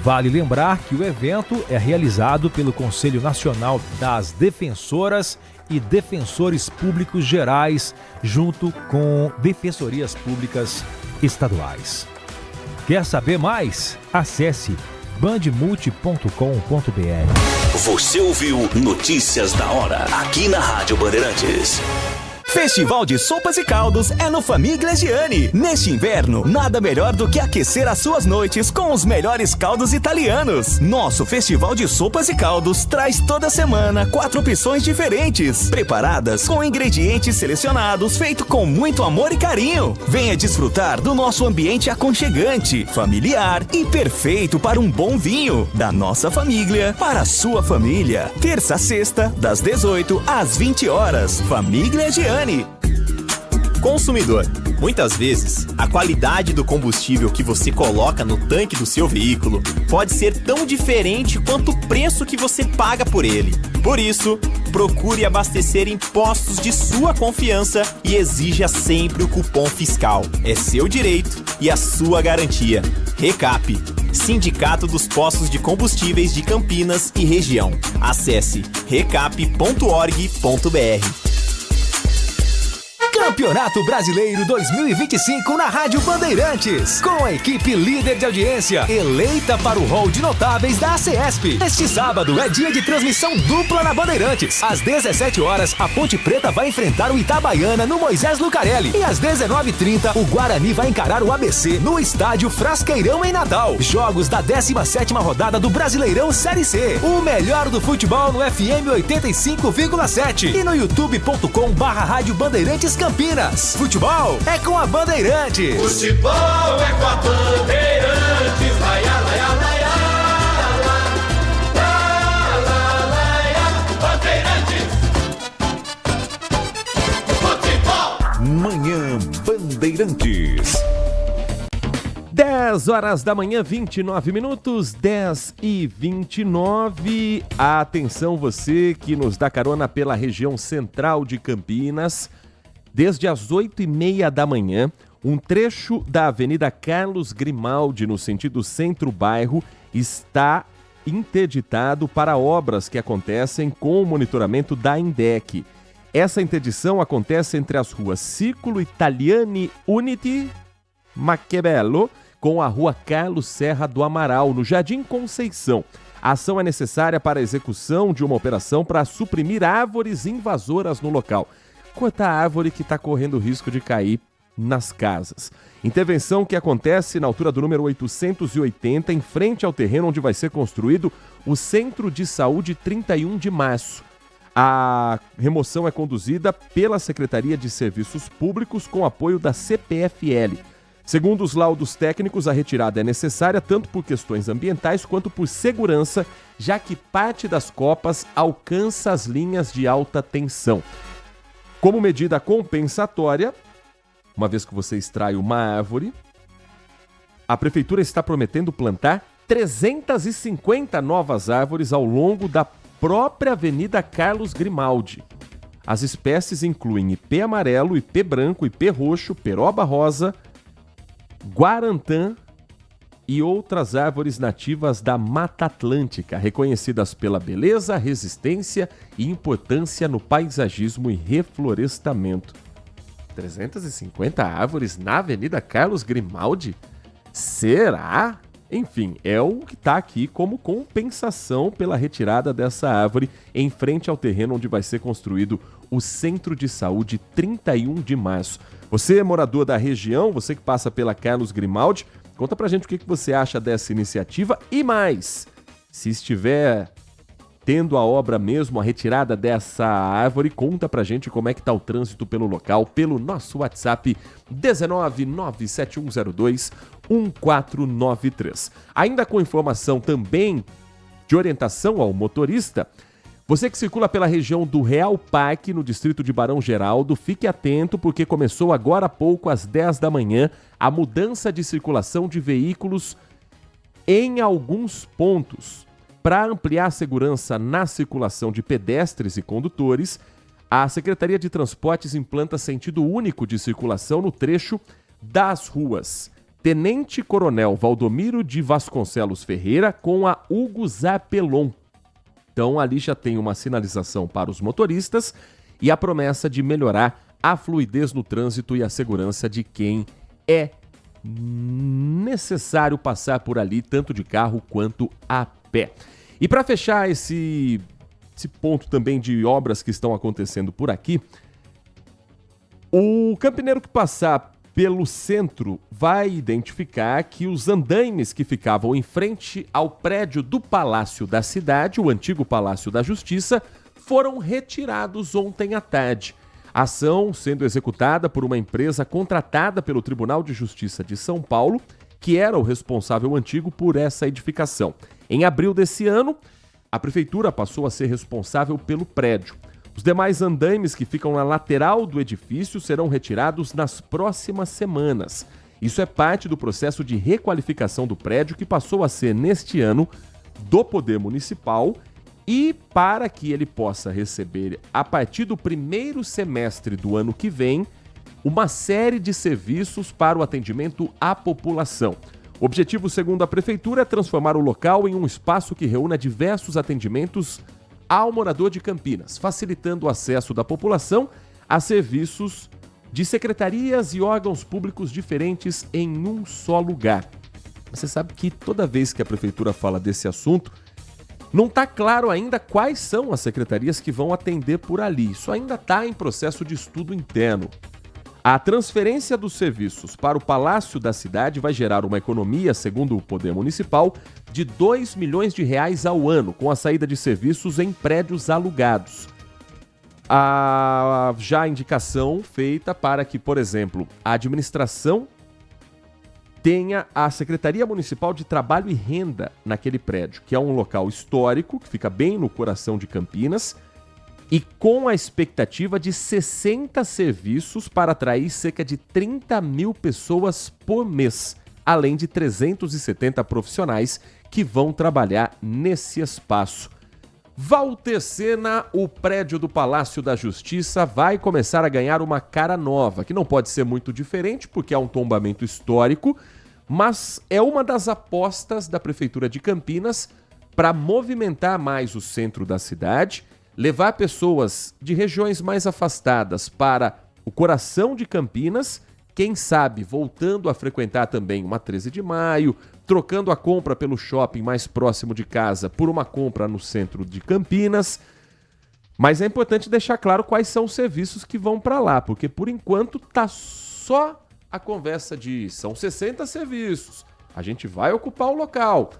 Vale lembrar que o evento é realizado pelo Conselho Nacional das Defensoras e Defensores Públicos Gerais, junto com defensorias públicas estaduais. Quer saber mais? Acesse bandmulti.com.br. Você ouviu Notícias da Hora, aqui na Rádio Bandeirantes. Festival de Sopas e Caldos é no Famiglia Giani. Neste inverno, nada melhor do que aquecer as suas noites com os melhores caldos italianos. Nosso Festival de Sopas e Caldos traz toda semana 4 opções diferentes, preparadas com ingredientes selecionados, feito com muito amor e carinho. Venha desfrutar do nosso ambiente aconchegante, familiar e perfeito para um bom vinho. Da nossa família para a sua família. Terça a sexta, das 18 às 20 horas. Famiglia Giani. Consumidor, muitas vezes, a qualidade do combustível que você coloca no tanque do seu veículo pode ser tão diferente quanto o preço que você paga por ele. Por isso, procure abastecer em postos de sua confiança e exija sempre o cupom fiscal. É seu direito e a sua garantia. Recap, Sindicato dos Postos de Combustíveis de Campinas e Região. Acesse recap.org.br. Campeonato Brasileiro 2025 na Rádio Bandeirantes, com a equipe líder de audiência, eleita para o hall de notáveis da ACESP. Este sábado é dia de transmissão dupla na Bandeirantes. Às 17 horas, a Ponte Preta vai enfrentar o Itabaiana no Moisés Lucarelli. E às 19h30, o Guarani vai encarar o ABC no estádio Frasqueirão em Natal. Jogos da 17ª rodada do Brasileirão Série C. O melhor do futebol no FM 85,7 e no youtube.com/Rádio Bandeirantes Campinas. Futebol é com a Bandeirantes. Futebol é com a Bandeirantes. Laia, laia, laia, Bandeirantes. Futebol. Manhã Bandeirantes. 10 horas da manhã, 29 minutos, 10h29. Atenção você que nos dá carona pela região central de Campinas. Desde as 8h30 da manhã, um trecho da Avenida Carlos Grimaldi, no sentido centro-bairro, está interditado para obras que acontecem com o monitoramento da INDEC. Essa interdição acontece entre as ruas Círculo Italiani Uniti Maquiavello com a rua Carlos Serra do Amaral, no Jardim Conceição. A ação é necessária para a execução de uma operação para suprimir árvores invasoras no local. Quanta árvore que está correndo risco de cair nas casas. Intervenção que acontece na altura do número 880, em frente ao terreno onde vai ser construído o Centro de Saúde 31 de Março. A remoção é conduzida pela Secretaria de Serviços Públicos com apoio da CPFL. Segundo os laudos técnicos, a retirada é necessária tanto por questões ambientais quanto por segurança, já que parte das copas alcança as linhas de alta tensão. Como medida compensatória, uma vez que você extrai uma árvore, a Prefeitura está prometendo plantar 350 novas árvores ao longo da própria Avenida Carlos Grimaldi. As espécies incluem ipê amarelo, ipê branco, ipê roxo, peroba rosa, guarantã e outras árvores nativas da Mata Atlântica, reconhecidas pela beleza, resistência e importância no paisagismo e reflorestamento. 350 árvores na Avenida Carlos Grimaldi? Será? Enfim, é o que está aqui como compensação pela retirada dessa árvore em frente ao terreno onde vai ser construído o Centro de Saúde 31 de Março. Você, morador da região, você que passa pela Carlos Grimaldi, conta pra gente o que você acha dessa iniciativa e mais. Se estiver tendo a obra mesmo, a retirada dessa árvore. Conta pra gente como é que tá o trânsito pelo local, pelo nosso WhatsApp 19971021493. Ainda com informação também de orientação ao motorista, você que circula pela região do Real Parque, no distrito de Barão Geraldo, fique atento porque começou agora há pouco, às 10 da manhã, a mudança de circulação de veículos em alguns pontos. Para ampliar a segurança na circulação de pedestres e condutores, a Secretaria de Transportes implanta sentido único de circulação no trecho das ruas Tenente Coronel Valdomiro de Vasconcelos Ferreira com a Hugo Zapelon. Então ali já tem uma sinalização para os motoristas e a promessa de melhorar a fluidez no trânsito e a segurança de quem é necessário passar por ali, tanto de carro quanto a pé. E para fechar esse ponto também de obras que estão acontecendo por aqui, o campineiro que passar pelo centro vai identificar que os andaimes que ficavam em frente ao prédio do Palácio da Cidade, o antigo Palácio da Justiça, foram retirados ontem à tarde. A ação sendo executada por uma empresa contratada pelo Tribunal de Justiça de São Paulo, que era o responsável antigo por essa edificação. Em abril desse ano, a prefeitura passou a ser responsável pelo prédio. Os demais andaimes que ficam na lateral do edifício serão retirados nas próximas semanas. Isso é parte do processo de requalificação do prédio que passou a ser, neste ano, do Poder Municipal e para que ele possa receber, a partir do primeiro semestre do ano que vem, uma série de serviços para o atendimento à população. O objetivo, segundo a Prefeitura, é transformar o local em um espaço que reúna diversos atendimentos ao morador de Campinas, facilitando o acesso da população a serviços de secretarias e órgãos públicos diferentes em um só lugar. Você sabe que toda vez que a Prefeitura fala desse assunto, não está claro ainda quais são as secretarias que vão atender por ali. Isso ainda está em processo de estudo interno. A transferência dos serviços para o Palácio da Cidade vai gerar uma economia, segundo o Poder Municipal, de R$2 milhões ao ano, com a saída de serviços em prédios alugados. Há já indicação feita para que, por exemplo, a administração tenha a Secretaria Municipal de Trabalho e Renda naquele prédio, que é um local histórico, que fica bem no coração de Campinas, e com a expectativa de 60 serviços para atrair cerca de 30 mil pessoas por mês, além de 370 profissionais que vão trabalhar nesse espaço. Walter Sena, o prédio do Palácio da Justiça vai começar a ganhar uma cara nova, que não pode ser muito diferente porque é um tombamento histórico, mas é uma das apostas da Prefeitura de Campinas para movimentar mais o centro da cidade, levar pessoas de regiões mais afastadas para o coração de Campinas, quem sabe voltando a frequentar também uma 13 de maio, trocando a compra pelo shopping mais próximo de casa por uma compra no centro de Campinas. Mas é importante deixar claro quais são os serviços que vão para lá, porque por enquanto tá só a conversa de são 60 serviços, a gente vai ocupar o local,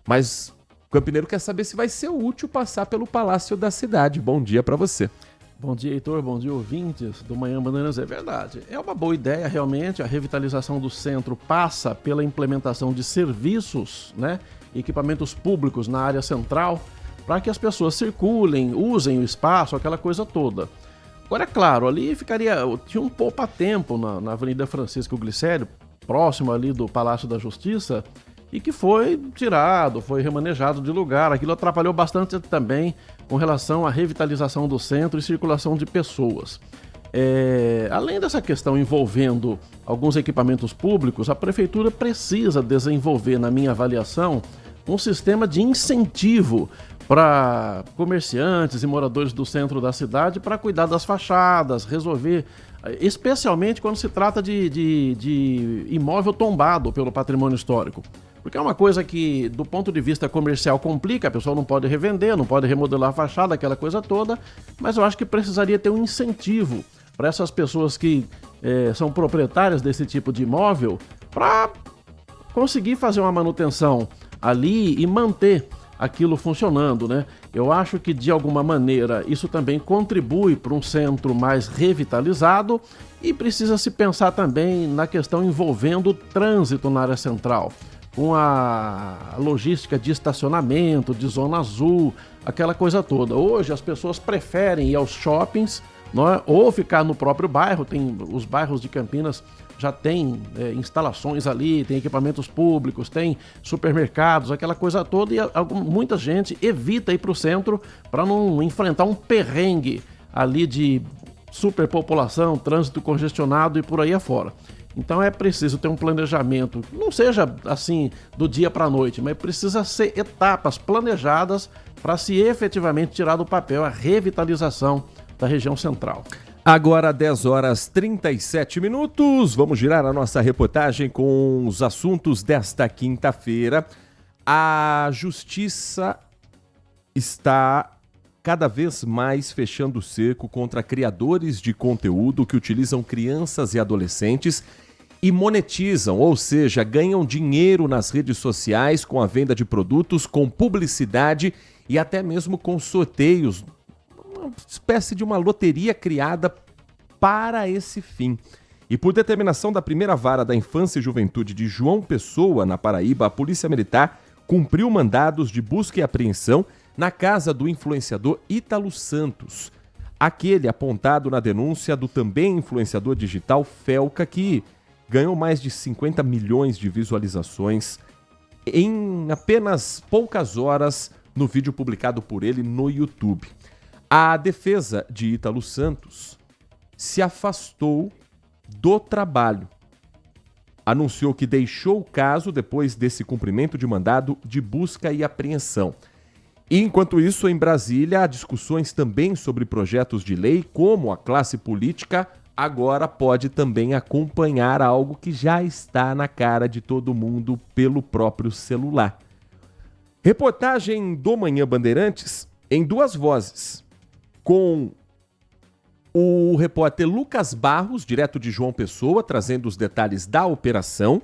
mas o campineiro quer saber se vai ser útil passar pelo Palácio da Cidade. Bom dia para você. Bom dia, Heitor. Bom dia, ouvintes do Manhã Bandeirantes. É verdade. É uma boa ideia, realmente. A revitalização do centro passa pela implementação de serviços, né? Equipamentos públicos na área central, para que as pessoas circulem, usem o espaço, aquela coisa toda. Agora, é claro, ali tinha um poupa-tempo na Avenida Francisco Glicério, próximo ali do Palácio da Justiça, e que foi tirado, foi remanejado de lugar. Aquilo atrapalhou bastante também com relação à revitalização do centro e circulação de pessoas. Além dessa questão envolvendo alguns equipamentos públicos, a Prefeitura precisa desenvolver, na minha avaliação, um sistema de incentivo para comerciantes e moradores do centro da cidade para cuidar das fachadas, resolver, especialmente quando se trata de imóvel tombado pelo patrimônio histórico. Porque é uma coisa que, do ponto de vista comercial, complica, a pessoa não pode revender, não pode remodelar a fachada, aquela coisa toda, mas eu acho que precisaria ter um incentivo para essas pessoas que são proprietárias desse tipo de imóvel para conseguir fazer uma manutenção ali e manter aquilo funcionando, né? Eu acho que, de alguma maneira, isso também contribui para um centro mais revitalizado e precisa se pensar também na questão envolvendo o trânsito na área central, com a logística de estacionamento, de zona azul, aquela coisa toda. Hoje as pessoas preferem ir aos shoppings, não é? Ou ficar no próprio bairro. Os bairros de Campinas já tem instalações ali, tem equipamentos públicos, tem supermercados, aquela coisa toda, e muita gente evita ir para o centro para não enfrentar um perrengue ali de superpopulação, trânsito congestionado e por aí afora. Então é preciso ter um planejamento, não seja assim do dia para a noite, mas precisa ser etapas planejadas para se efetivamente tirar do papel a revitalização da região central. Agora 10 horas 37 minutos, vamos girar a nossa reportagem com os assuntos desta quinta-feira. A Justiça está cada vez mais fechando o cerco contra criadores de conteúdo que utilizam crianças e adolescentes e monetizam, ou seja, ganham dinheiro nas redes sociais com a venda de produtos, com publicidade e até mesmo com sorteios. Uma espécie de uma loteria criada para esse fim. E por determinação da primeira vara da Infância e Juventude de João Pessoa, na Paraíba, a Polícia Militar cumpriu mandados de busca e apreensão na casa do influenciador Ítalo Santos, aquele apontado na denúncia do também influenciador digital Felca, que ganhou mais de 50 milhões de visualizações em apenas poucas horas no vídeo publicado por ele no YouTube. A defesa de Ítalo Santos se afastou do trabalho. Anunciou que deixou o caso depois desse cumprimento de mandado de busca e apreensão. E, enquanto isso, em Brasília, há discussões também sobre projetos de lei, como a classe política agora pode também acompanhar algo que já está na cara de todo mundo pelo próprio celular. Reportagem do Manhã Bandeirantes em duas vozes, com o repórter Lucas Barros, direto de João Pessoa, trazendo os detalhes da operação,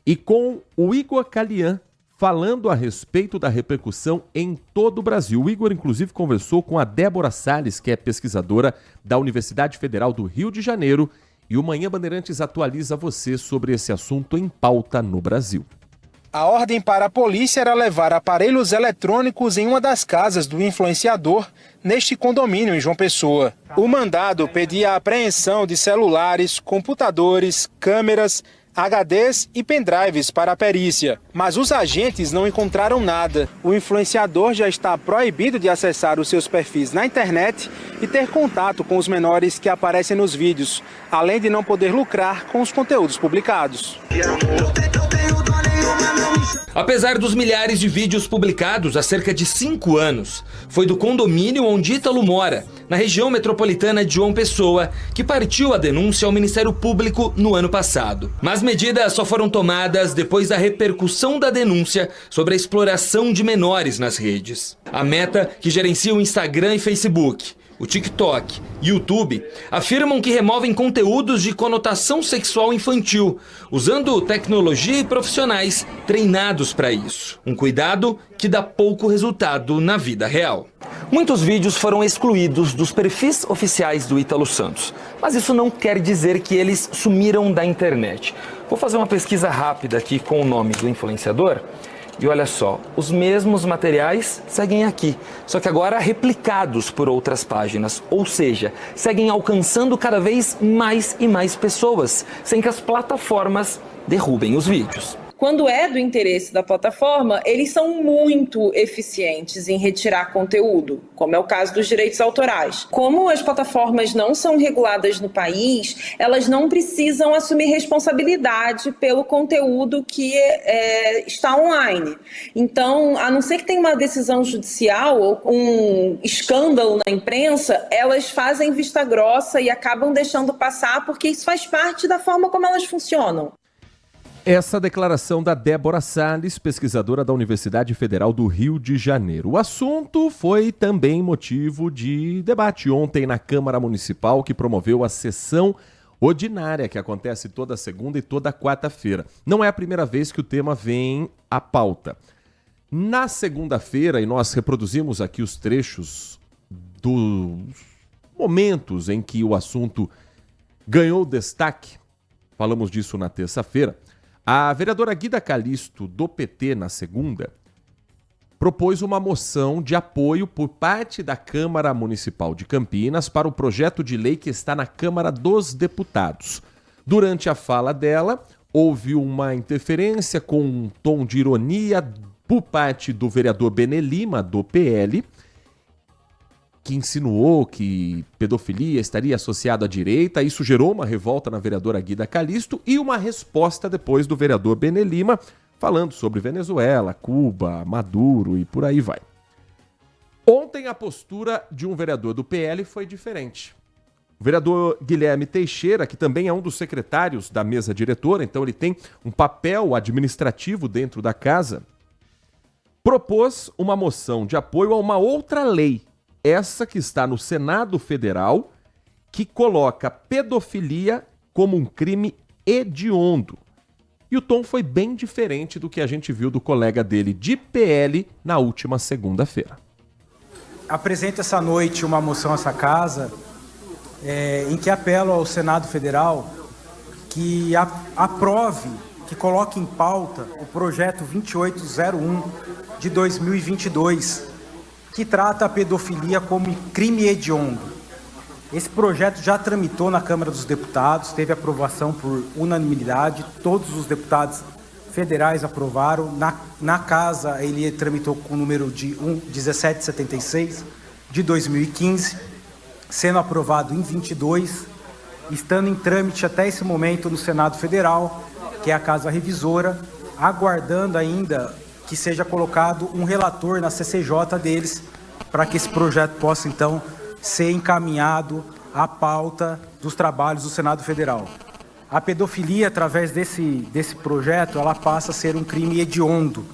e com o Igor Calian, falando a respeito da repercussão em todo o Brasil. O Igor, inclusive, conversou com a Débora Salles, que é pesquisadora da Universidade Federal do Rio de Janeiro, e o Manhã Bandeirantes atualiza você sobre esse assunto em pauta no Brasil. A ordem para a polícia era levar aparelhos eletrônicos em uma das casas do influenciador neste condomínio em João Pessoa. O mandado pedia a apreensão de celulares, computadores, câmeras, HDs e pendrives para a perícia. Mas os agentes não encontraram nada. O influenciador já está proibido de acessar os seus perfis na internet e ter contato com os menores que aparecem nos vídeos, além de não poder lucrar com os conteúdos publicados. Apesar dos milhares de vídeos publicados há cerca de 5 anos, foi do condomínio onde Ítalo mora, na região metropolitana de João Pessoa, que partiu a denúncia ao Ministério Público no ano passado. Mas medidas só foram tomadas depois da repercussão da denúncia sobre a exploração de menores nas redes. A Meta, que gerencia o Instagram e Facebook, o TikTok e YouTube, afirmam que removem conteúdos de conotação sexual infantil, usando tecnologia e profissionais treinados para isso. Um cuidado que dá pouco resultado na vida real. Muitos vídeos foram excluídos dos perfis oficiais do Ítalo Santos, mas isso não quer dizer que eles sumiram da internet. Vou fazer uma pesquisa rápida aqui com o nome do influenciador. E olha só, os mesmos materiais seguem aqui, só que agora replicados por outras páginas, ou seja, seguem alcançando cada vez mais e mais pessoas, sem que as plataformas derrubem os vídeos. Quando é do interesse da plataforma, eles são muito eficientes em retirar conteúdo, como é o caso dos direitos autorais. Como as plataformas não são reguladas no país, elas não precisam assumir responsabilidade pelo conteúdo que está online. Então, a não ser que tenha uma decisão judicial ou um escândalo na imprensa, elas fazem vista grossa e acabam deixando passar porque isso faz parte da forma como elas funcionam. Essa declaração da Débora Salles, pesquisadora da Universidade Federal do Rio de Janeiro. O assunto foi também motivo de debate ontem na Câmara Municipal, que promoveu a sessão ordinária, que acontece toda segunda e toda quarta-feira. Não é a primeira vez que o tema vem à pauta. Na segunda-feira, e nós reproduzimos aqui os trechos dos momentos em que o assunto ganhou destaque, falamos disso na terça-feira, a vereadora Guida Calisto, do PT, na segunda, propôs uma moção de apoio por parte da Câmara Municipal de Campinas para o projeto de lei que está na Câmara dos Deputados. Durante a fala dela, houve uma interferência com um tom de ironia por parte do vereador Benê Lima, do PL, que insinuou que pedofilia estaria associada à direita. Isso gerou uma revolta na vereadora Guida Calisto e uma resposta depois do vereador Benê Lima, falando sobre Venezuela, Cuba, Maduro e por aí vai. Ontem a postura de um vereador do PL foi diferente. O vereador Guilherme Teixeira, que também é um dos secretários da mesa diretora, então ele tem um papel administrativo dentro da casa, propôs uma moção de apoio a uma outra lei, essa que está no Senado Federal, que coloca pedofilia como um crime hediondo. E o tom foi bem diferente do que a gente viu do colega dele de PL na última segunda-feira. Apresento essa noite uma moção a essa casa em que apelo ao Senado Federal que aprove, que coloque em pauta o projeto 2801 de 2022, que trata a pedofilia como crime hediondo. Esse projeto já tramitou na Câmara dos Deputados, teve aprovação por unanimidade, todos os deputados federais aprovaram. Na Casa, ele tramitou com o número de 1776 de 2015, sendo aprovado em 22, estando em trâmite até esse momento no Senado Federal, que é a Casa Revisora, aguardando ainda que seja colocado um relator na CCJ deles, para que esse projeto possa, então, ser encaminhado à pauta dos trabalhos do Senado Federal. A pedofilia, através desse projeto, ela passa a ser um crime hediondo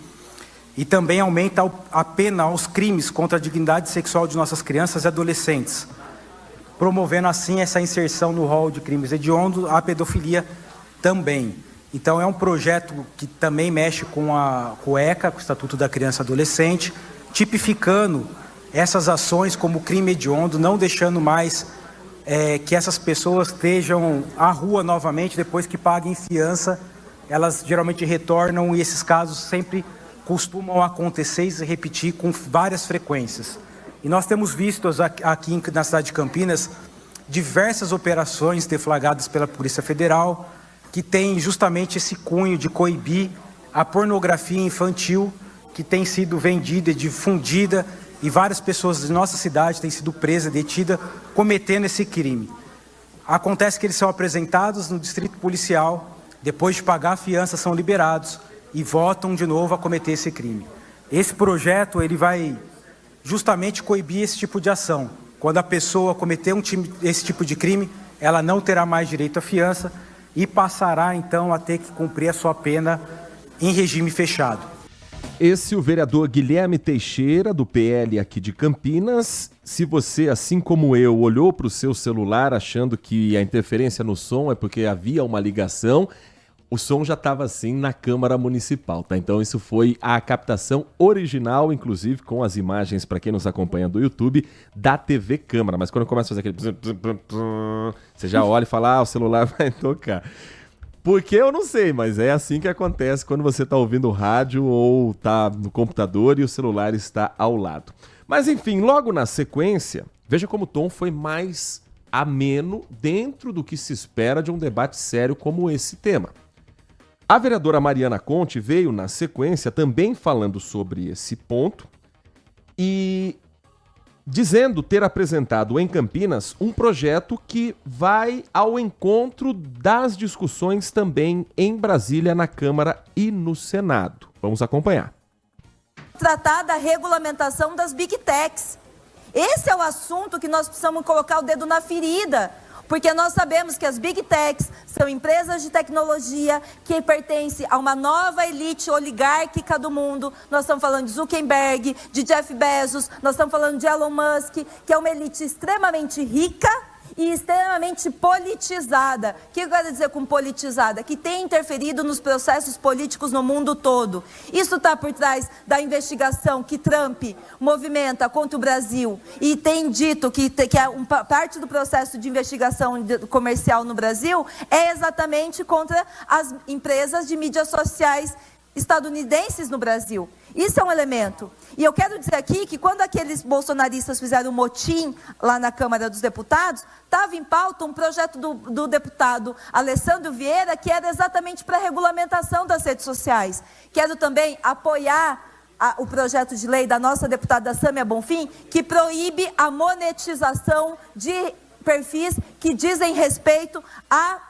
e também aumenta a pena aos crimes contra a dignidade sexual de nossas crianças e adolescentes, promovendo assim essa inserção no rol de crimes hediondos, a pedofilia também. Então é um projeto que também mexe com o ECA, com o Estatuto da Criança e Adolescente, tipificando essas ações como crime hediondo, não deixando mais que essas pessoas estejam à rua novamente depois que paguem fiança. Elas geralmente retornam e esses casos sempre costumam acontecer e se repetir com várias frequências. E nós temos visto aqui na cidade de Campinas diversas operações deflagradas pela Polícia Federal que tem justamente esse cunho de coibir a pornografia infantil que tem sido vendida e difundida, e várias pessoas de nossa cidade têm sido presas, detidas, cometendo esse crime. Acontece que eles são apresentados no distrito policial, depois de pagar a fiança são liberados e voltam de novo a cometer esse crime. Esse projeto ele vai justamente coibir esse tipo de ação. Quando a pessoa cometer esse tipo de crime, ela não terá mais direito à fiança e passará então a ter que cumprir a sua pena em regime fechado. Esse é o vereador Guilherme Teixeira, do PL aqui de Campinas. Se você, assim como eu, olhou para o seu celular achando que a interferência no som é porque havia uma ligação, o som já estava assim na Câmara Municipal, tá? Então isso foi a captação original, inclusive com as imagens, para quem nos acompanha do YouTube, da TV Câmara. Mas quando começa a fazer aquele... você já olha e fala, o celular vai tocar. Porque eu não sei, mas é assim que acontece quando você está ouvindo rádio ou está no computador e o celular está ao lado. Mas enfim, logo na sequência, veja como o tom foi mais ameno dentro do que se espera de um debate sério como esse tema. A vereadora Mariana Conte veio na sequência também falando sobre esse ponto e dizendo ter apresentado em Campinas um projeto que vai ao encontro das discussões também em Brasília, na Câmara e no Senado. Vamos acompanhar. Tratar da regulamentação das Big Techs. Esse é o assunto que nós precisamos colocar o dedo na ferida, porque nós sabemos que as Big Techs são empresas de tecnologia que pertencem a uma nova elite oligárquica do mundo. Nós estamos falando de Zuckerberg, de Jeff Bezos, nós estamos falando de Elon Musk, que é uma elite extremamente rica e extremamente politizada. O que eu quero dizer com politizada? Que tem interferido nos processos políticos no mundo todo. Isso está por trás da investigação que Trump movimenta contra o Brasil e tem dito que parte do processo de investigação comercial no Brasil é exatamente contra as empresas de mídias sociais estadunidenses no Brasil. Isso é um elemento. E eu quero dizer aqui que quando aqueles bolsonaristas fizeram um motim lá na Câmara dos Deputados, estava em pauta um projeto do deputado Alessandro Vieira, que era exatamente para a regulamentação das redes sociais. Quero também apoiar o projeto de lei da nossa deputada Sâmia Bonfim, que proíbe a monetização de perfis que dizem respeito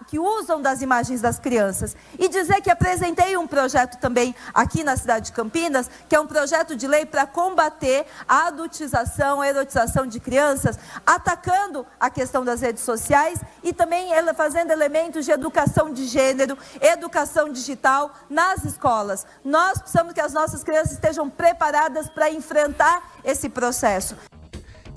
que usam das imagens das crianças. E dizer que apresentei um projeto também aqui na cidade de Campinas, que é um projeto de lei para combater a adultização, a erotização de crianças, atacando a questão das redes sociais e também fazendo elementos de educação de gênero, educação digital nas escolas. Nós precisamos que as nossas crianças estejam preparadas para enfrentar esse processo.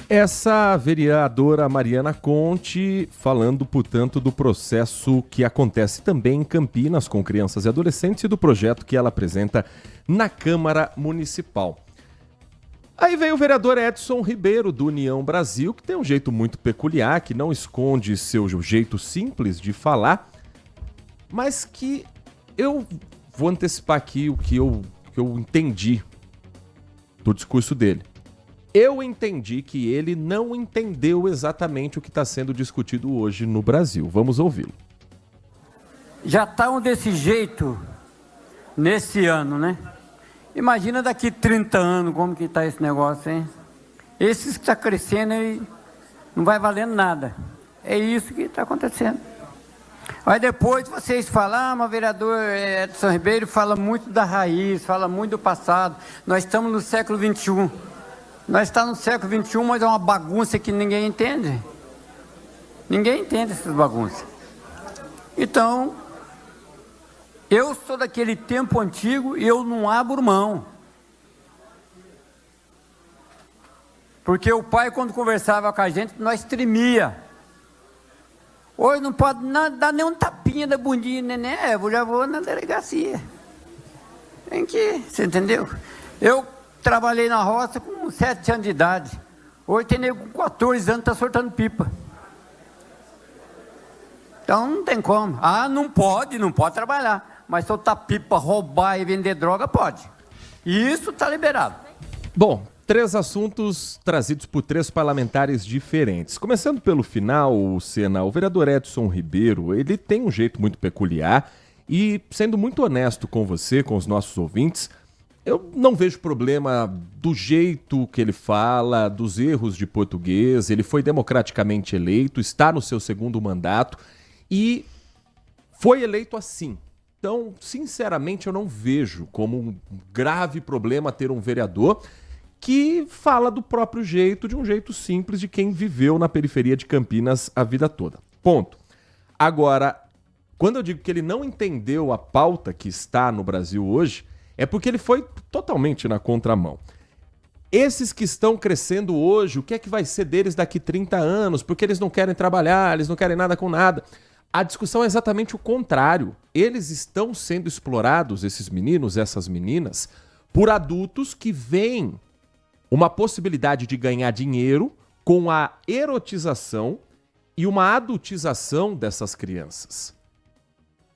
Essa vereadora Mariana Conte falando, portanto, do processo que acontece também em Campinas com crianças e adolescentes e do projeto que ela apresenta na Câmara Municipal. Aí veio o vereador Edson Ribeiro, do União Brasil, que tem um jeito muito peculiar, que não esconde seu jeito simples de falar, mas que eu vou antecipar aqui o que eu entendi do discurso dele. Eu entendi que ele não entendeu exatamente o que está sendo discutido hoje no Brasil. Vamos ouvi-lo. Já estão desse jeito nesse ano, né? Imagina daqui 30 anos como que está esse negócio, hein? Esses que estão crescendo aí não vai valendo nada. É isso que está acontecendo. Aí depois vocês falam, mas o vereador Edson Ribeiro fala muito da raiz, fala muito do passado. Nós estamos no século XXI. Nós estamos no século XXI, mas é uma bagunça que ninguém entende. Ninguém entende essas bagunças. Então, eu sou daquele tempo antigo e eu não abro mão. Porque o pai, quando conversava com a gente, nós tremia. Hoje não pode dar nem um tapinha da bundinha, né? Eu já vou na delegacia. Tem que, você entendeu? Eu trabalhei na roça com 7 anos de idade. Hoje tem nego com 14 anos, está soltando pipa. Então não tem como. Não pode trabalhar. Mas soltar pipa, roubar e vender droga, pode. E isso está liberado. Bom, 3 assuntos trazidos por 3 parlamentares diferentes. Começando pelo final, o vereador Edson Ribeiro, ele tem um jeito muito peculiar e, sendo muito honesto com você, com os nossos ouvintes, eu não vejo problema do jeito que ele fala, dos erros de português. Ele foi democraticamente eleito, está no seu 2º mandato e foi eleito assim. Então, sinceramente, eu não vejo como um grave problema ter um vereador que fala do próprio jeito, de um jeito simples de quem viveu na periferia de Campinas a vida toda. Ponto. Agora, quando eu digo que ele não entendeu a pauta que está no Brasil hoje, é porque ele foi totalmente na contramão. Esses que estão crescendo hoje, o que é que vai ser deles daqui 30 anos? Porque eles não querem trabalhar, eles não querem nada com nada. A discussão é exatamente o contrário. Eles estão sendo explorados, esses meninos, essas meninas, por adultos que veem uma possibilidade de ganhar dinheiro com a erotização e uma adultização dessas crianças.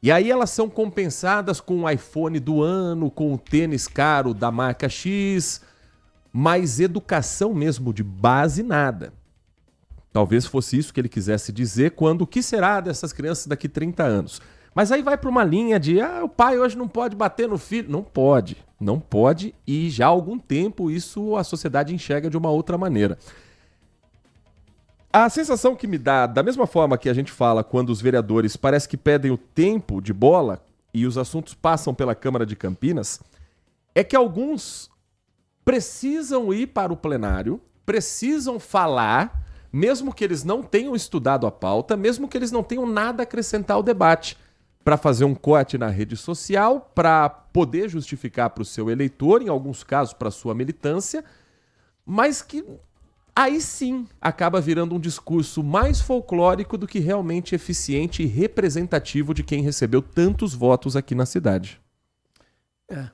E aí elas são compensadas com o iPhone do ano, com o tênis caro da marca X, mas educação mesmo de base, nada. Talvez fosse isso que ele quisesse dizer quando o que será dessas crianças daqui 30 anos. Mas aí vai para uma linha de, o pai hoje não pode bater no filho. Não pode e já há algum tempo isso a sociedade enxerga de uma outra maneira. A sensação que me dá, da mesma forma que a gente fala quando os vereadores parece que pedem o tempo de bola e os assuntos passam pela Câmara de Campinas, é que alguns precisam ir para o plenário, precisam falar, mesmo que eles não tenham estudado a pauta, mesmo que eles não tenham nada a acrescentar ao debate, para fazer um corte na rede social, para poder justificar para o seu eleitor, em alguns casos para a sua militância, mas que aí sim acaba virando um discurso mais folclórico do que realmente eficiente e representativo de quem recebeu tantos votos aqui na cidade.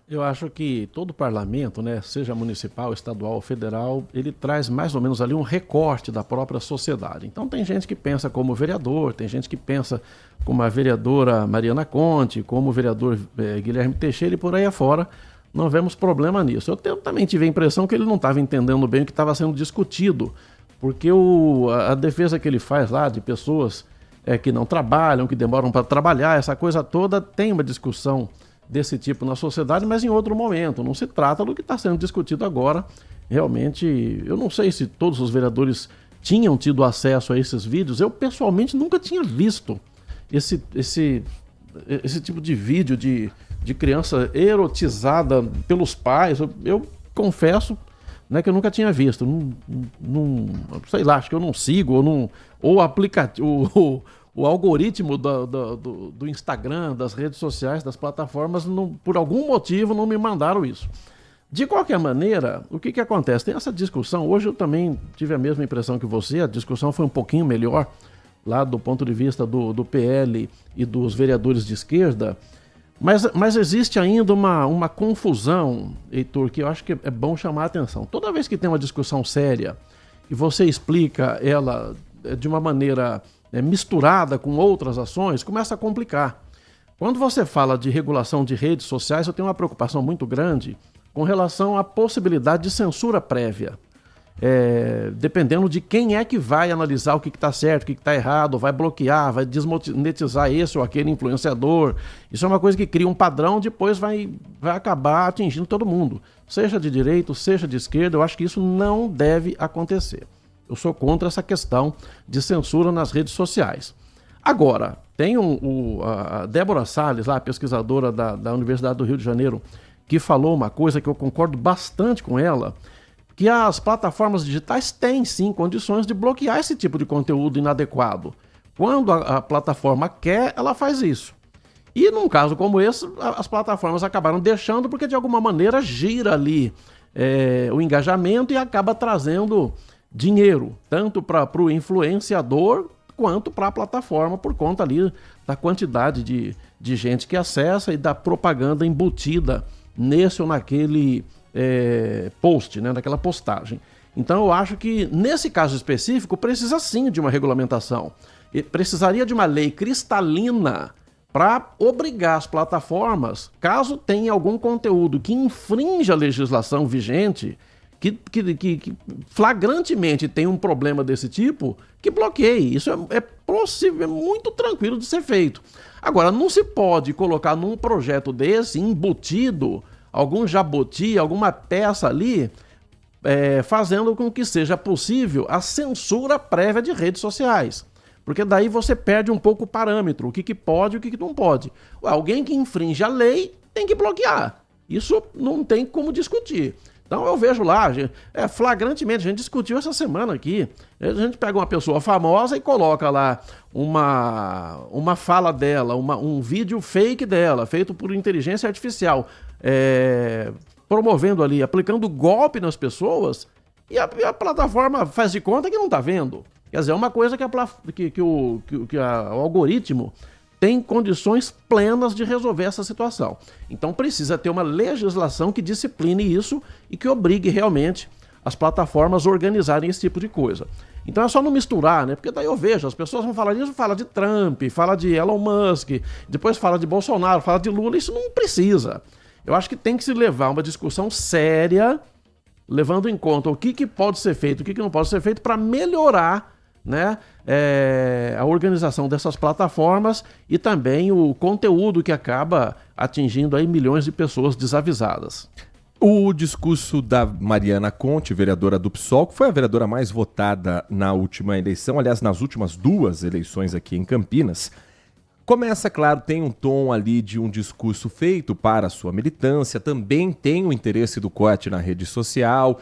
Eu acho que todo parlamento, né, seja municipal, estadual ou federal, ele traz mais ou menos ali um recorte da própria sociedade. Então tem gente que pensa como vereador, tem gente que pensa como a vereadora Mariana Conte, como o vereador Guilherme Teixeira e por aí afora. Não vemos problema nisso. Eu também tive a impressão que ele não estava entendendo bem o que estava sendo discutido, porque a defesa que ele faz lá de pessoas que não trabalham, que demoram para trabalhar, essa coisa toda, tem uma discussão desse tipo na sociedade, mas em outro momento. Não se trata do que está sendo discutido agora. Realmente, eu não sei se todos os vereadores tinham tido acesso a esses vídeos. Eu, pessoalmente, nunca tinha visto esse tipo de vídeo de criança erotizada pelos pais. Eu confesso, né, que eu nunca tinha visto. Sei lá, acho que eu não sigo, ou o aplicativo... O algoritmo do Instagram, das redes sociais, das plataformas, por algum motivo não me mandaram isso. De qualquer maneira, o que acontece? Tem essa discussão, hoje eu também tive a mesma impressão que você, a discussão foi um pouquinho melhor, lá do ponto de vista do PL e dos vereadores de esquerda, mas existe ainda uma confusão, Heitor, que eu acho que é bom chamar a atenção. Toda vez que tem uma discussão séria e você explica ela de uma maneira misturada com outras ações, começa a complicar. Quando você fala de regulação de redes sociais, eu tenho uma preocupação muito grande com relação à possibilidade de censura prévia. Dependendo de quem é que vai analisar o que está certo, o que está errado, vai bloquear, vai desmonetizar esse ou aquele influenciador. Isso é uma coisa que cria um padrão, depois vai acabar atingindo todo mundo. Seja de direita, seja de esquerda, eu acho que isso não deve acontecer. Eu sou contra essa questão de censura nas redes sociais. Agora, tem a Débora Salles, lá, pesquisadora da Universidade do Rio de Janeiro, que falou uma coisa que eu concordo bastante com ela, que as plataformas digitais têm sim condições de bloquear esse tipo de conteúdo inadequado. Quando a plataforma quer, ela faz isso. E num caso como esse, as plataformas acabaram deixando porque de alguma maneira gira ali o engajamento e acaba trazendo dinheiro, tanto para o influenciador quanto para a plataforma, por conta ali da quantidade de gente que acessa e da propaganda embutida nesse ou naquele post, né, naquela postagem. Então eu acho que nesse caso específico precisa sim de uma regulamentação. E precisaria de uma lei cristalina para obrigar as plataformas, caso tenha algum conteúdo que infrinja a legislação vigente, que flagrantemente tem um problema desse tipo, que bloqueie. Isso é possível, é muito tranquilo de ser feito. Agora, não se pode colocar num projeto desse, embutido, algum jabuti, alguma peça ali, fazendo com que seja possível a censura prévia de redes sociais. Porque daí você perde um pouco o parâmetro, o que pode e o que não pode. Alguém que infringe a lei tem que bloquear. Isso não tem como discutir. Então eu vejo lá, flagrantemente, a gente discutiu essa semana aqui, a gente pega uma pessoa famosa e coloca lá uma fala dela, um vídeo fake dela, feito por inteligência artificial, promovendo ali, aplicando golpe nas pessoas, e a plataforma faz de conta que não está vendo. Quer dizer, é uma coisa que o algoritmo tem condições plenas de resolver essa situação. Então precisa ter uma legislação que discipline isso e que obrigue realmente as plataformas a organizarem esse tipo de coisa. Então é só não misturar, né? Porque daí eu vejo, as pessoas vão falar disso, fala de Trump, fala de Elon Musk, depois fala de Bolsonaro, fala de Lula, isso não precisa. Eu acho que tem que se levar uma discussão séria, levando em conta o que pode ser feito, o que não pode ser feito para melhorar, né, a organização dessas plataformas e também o conteúdo que acaba atingindo aí milhões de pessoas desavisadas. O discurso da Mariana Conte, vereadora do PSOL, que foi a vereadora mais votada na última eleição, aliás, nas últimas 2 eleições aqui em Campinas, começa, claro, tem um tom ali de um discurso feito para a sua militância, também tem o interesse do corte na rede social.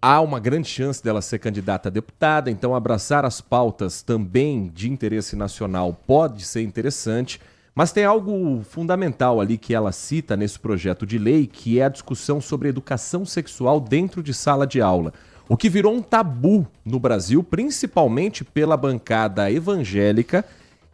Há uma grande chance dela ser candidata a deputada, então abraçar as pautas também de interesse nacional pode ser interessante, mas tem algo fundamental ali que ela cita nesse projeto de lei, que é a discussão sobre educação sexual dentro de sala de aula. O que virou um tabu no Brasil, principalmente pela bancada evangélica,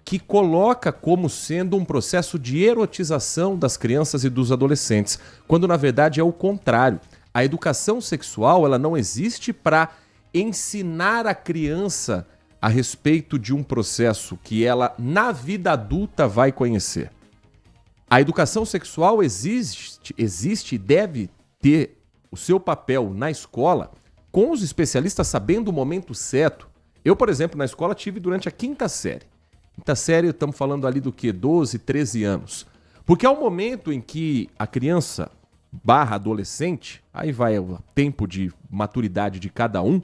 que coloca como sendo um processo de erotização das crianças e dos adolescentes, quando na verdade é o contrário. A educação sexual, ela não existe para ensinar a criança a respeito de um processo que ela, na vida adulta, vai conhecer. A educação sexual existe e deve ter o seu papel na escola com os especialistas sabendo o momento certo. Eu, por exemplo, na escola tive durante a 5ª série. Quinta série, estamos falando ali do quê? 12, 13 anos. Porque é o momento em que a criança / adolescente, aí vai o tempo de maturidade de cada um,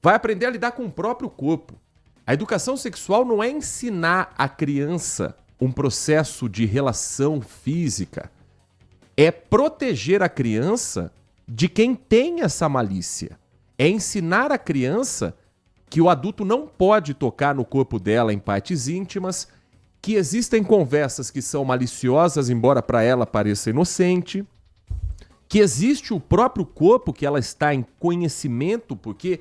vai aprender a lidar com o próprio corpo. A educação sexual não é ensinar a criança um processo de relação física. É proteger a criança de quem tem essa malícia. É ensinar a criança que o adulto não pode tocar no corpo dela em partes íntimas, que existem conversas que são maliciosas, embora para ela pareça inocente, que existe o próprio corpo, que ela está em conhecimento, porque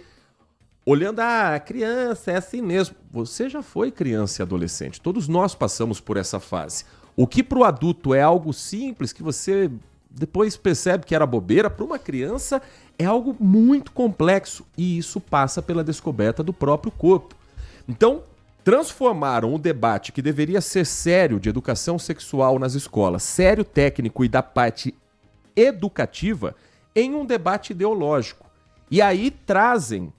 olhando a criança é assim mesmo. Você já foi criança e adolescente, todos nós passamos por essa fase. O que para o adulto é algo simples, que você depois percebe que era bobeira, para uma criança é algo muito complexo, e isso passa pela descoberta do próprio corpo. Então, transformaram o debate que deveria ser sério de educação sexual nas escolas, sério técnico e da parte educativa, em um debate ideológico. E aí trazem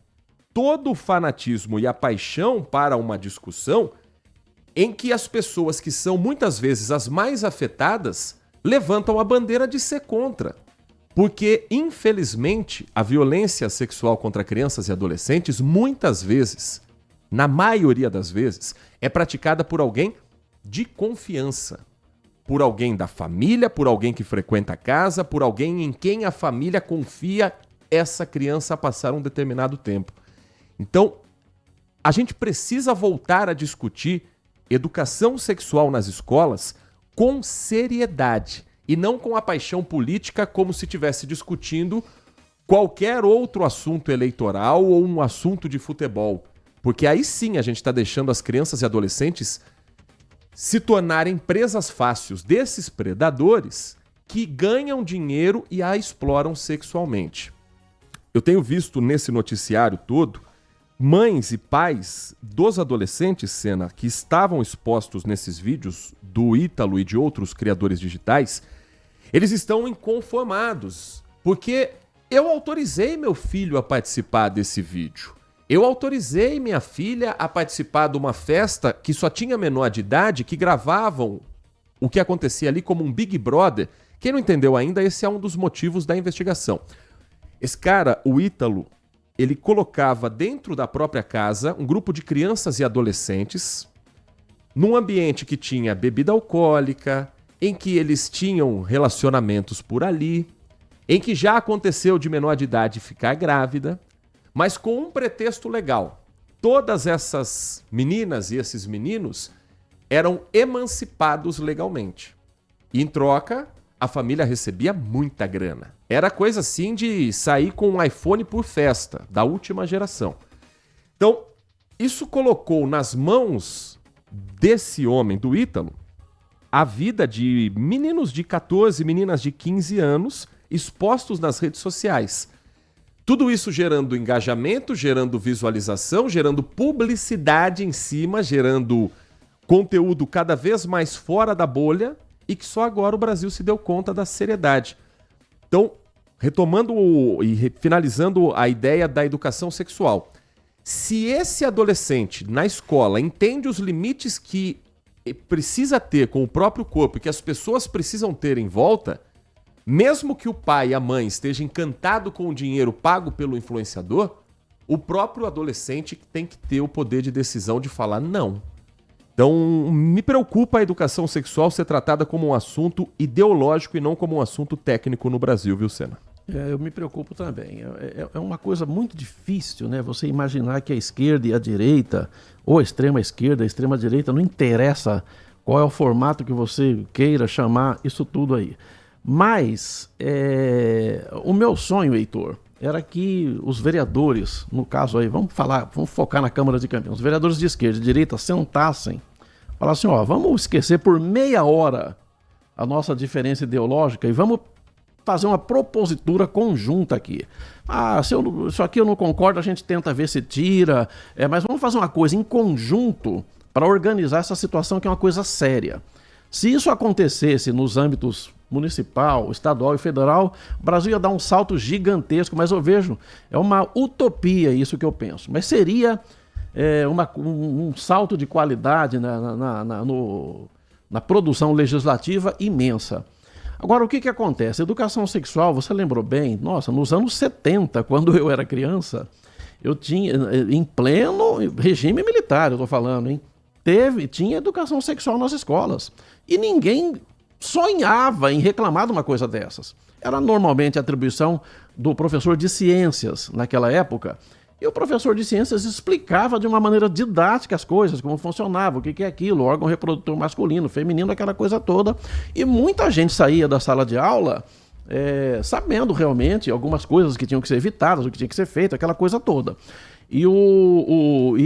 todo o fanatismo e a paixão para uma discussão em que as pessoas que são muitas vezes as mais afetadas levantam a bandeira de ser contra. Porque, infelizmente, a violência sexual contra crianças e adolescentes, muitas vezes, na maioria das vezes, é praticada por alguém de confiança. Por alguém da família, por alguém que frequenta a casa, por alguém em quem a família confia essa criança a passar um determinado tempo. Então, a gente precisa voltar a discutir educação sexual nas escolas com seriedade e não com a paixão política como se estivesse discutindo qualquer outro assunto eleitoral ou um assunto de futebol. Porque aí sim a gente está deixando as crianças e adolescentes se tornarem presas fáceis desses predadores que ganham dinheiro e a exploram sexualmente. Eu tenho visto nesse noticiário todo mães e pais dos adolescentes, Sena, que estavam expostos nesses vídeos do Ítalo e de outros criadores digitais. Eles estão inconformados, porque eu autorizei meu filho a participar desse vídeo. Eu autorizei minha filha a participar de uma festa que só tinha menor de idade, que gravavam o que acontecia ali como um Big Brother. Quem não entendeu ainda, esse é um dos motivos da investigação. Esse cara, o Ítalo, ele colocava dentro da própria casa um grupo de crianças e adolescentes num ambiente que tinha bebida alcoólica, em que eles tinham relacionamentos por ali, em que já aconteceu de menor de idade ficar grávida, mas com um pretexto legal. Todas essas meninas e esses meninos eram emancipados legalmente. E, em troca, a família recebia muita grana. Era coisa assim de sair com um iPhone por festa, da última geração. Então, isso colocou nas mãos desse homem, do Ítalo, a vida de meninos de 14, meninas de 15 anos, expostos nas redes sociais. Tudo isso gerando engajamento, gerando visualização, gerando publicidade em cima, gerando conteúdo cada vez mais fora da bolha, e que só agora o Brasil se deu conta da seriedade. Então, retomando e finalizando a ideia da educação sexual. Se esse adolescente na escola entende os limites que precisa ter com o próprio corpo e que as pessoas precisam ter em volta, mesmo que o pai e a mãe estejam encantados com o dinheiro pago pelo influenciador, o próprio adolescente tem que ter o poder de decisão de falar não. Então, me preocupa a educação sexual ser tratada como um assunto ideológico e não como um assunto técnico no Brasil, viu, Sena? Eu me preocupo também. É uma coisa muito difícil, né? Você imaginar que a esquerda e a direita, ou a extrema esquerda, a extrema direita, não interessa qual é o formato que você queira chamar isso tudo aí. Mas o meu sonho, Heitor, era que os vereadores, no caso aí, vamos focar na Câmara de Campinas, os vereadores de esquerda e de direita sentassem, falassem, vamos esquecer por meia hora a nossa diferença ideológica e vamos fazer uma propositura conjunta aqui. Isso aqui eu não concordo, a gente tenta ver se tira, mas vamos fazer uma coisa em conjunto para organizar essa situação que é uma coisa séria. Se isso acontecesse nos âmbitos municipal, estadual e federal, o Brasil ia dar um salto gigantesco, mas eu vejo, é uma utopia isso que eu penso, mas seria um salto de qualidade na produção legislativa imensa. Agora, o que acontece? Educação sexual, você lembrou bem, nos anos 70, quando eu era criança, eu tinha, em pleno regime militar, eu estou falando, hein? Tinha educação sexual nas escolas. E ninguém sonhava em reclamar de uma coisa dessas. Era normalmente a atribuição do professor de ciências naquela época. E o professor de ciências explicava de uma maneira didática as coisas, como funcionava, o que é aquilo, órgão reprodutor masculino, feminino, aquela coisa toda. E muita gente saía da sala de aula sabendo realmente algumas coisas que tinham que ser evitadas, o que tinha que ser feito, aquela coisa toda. E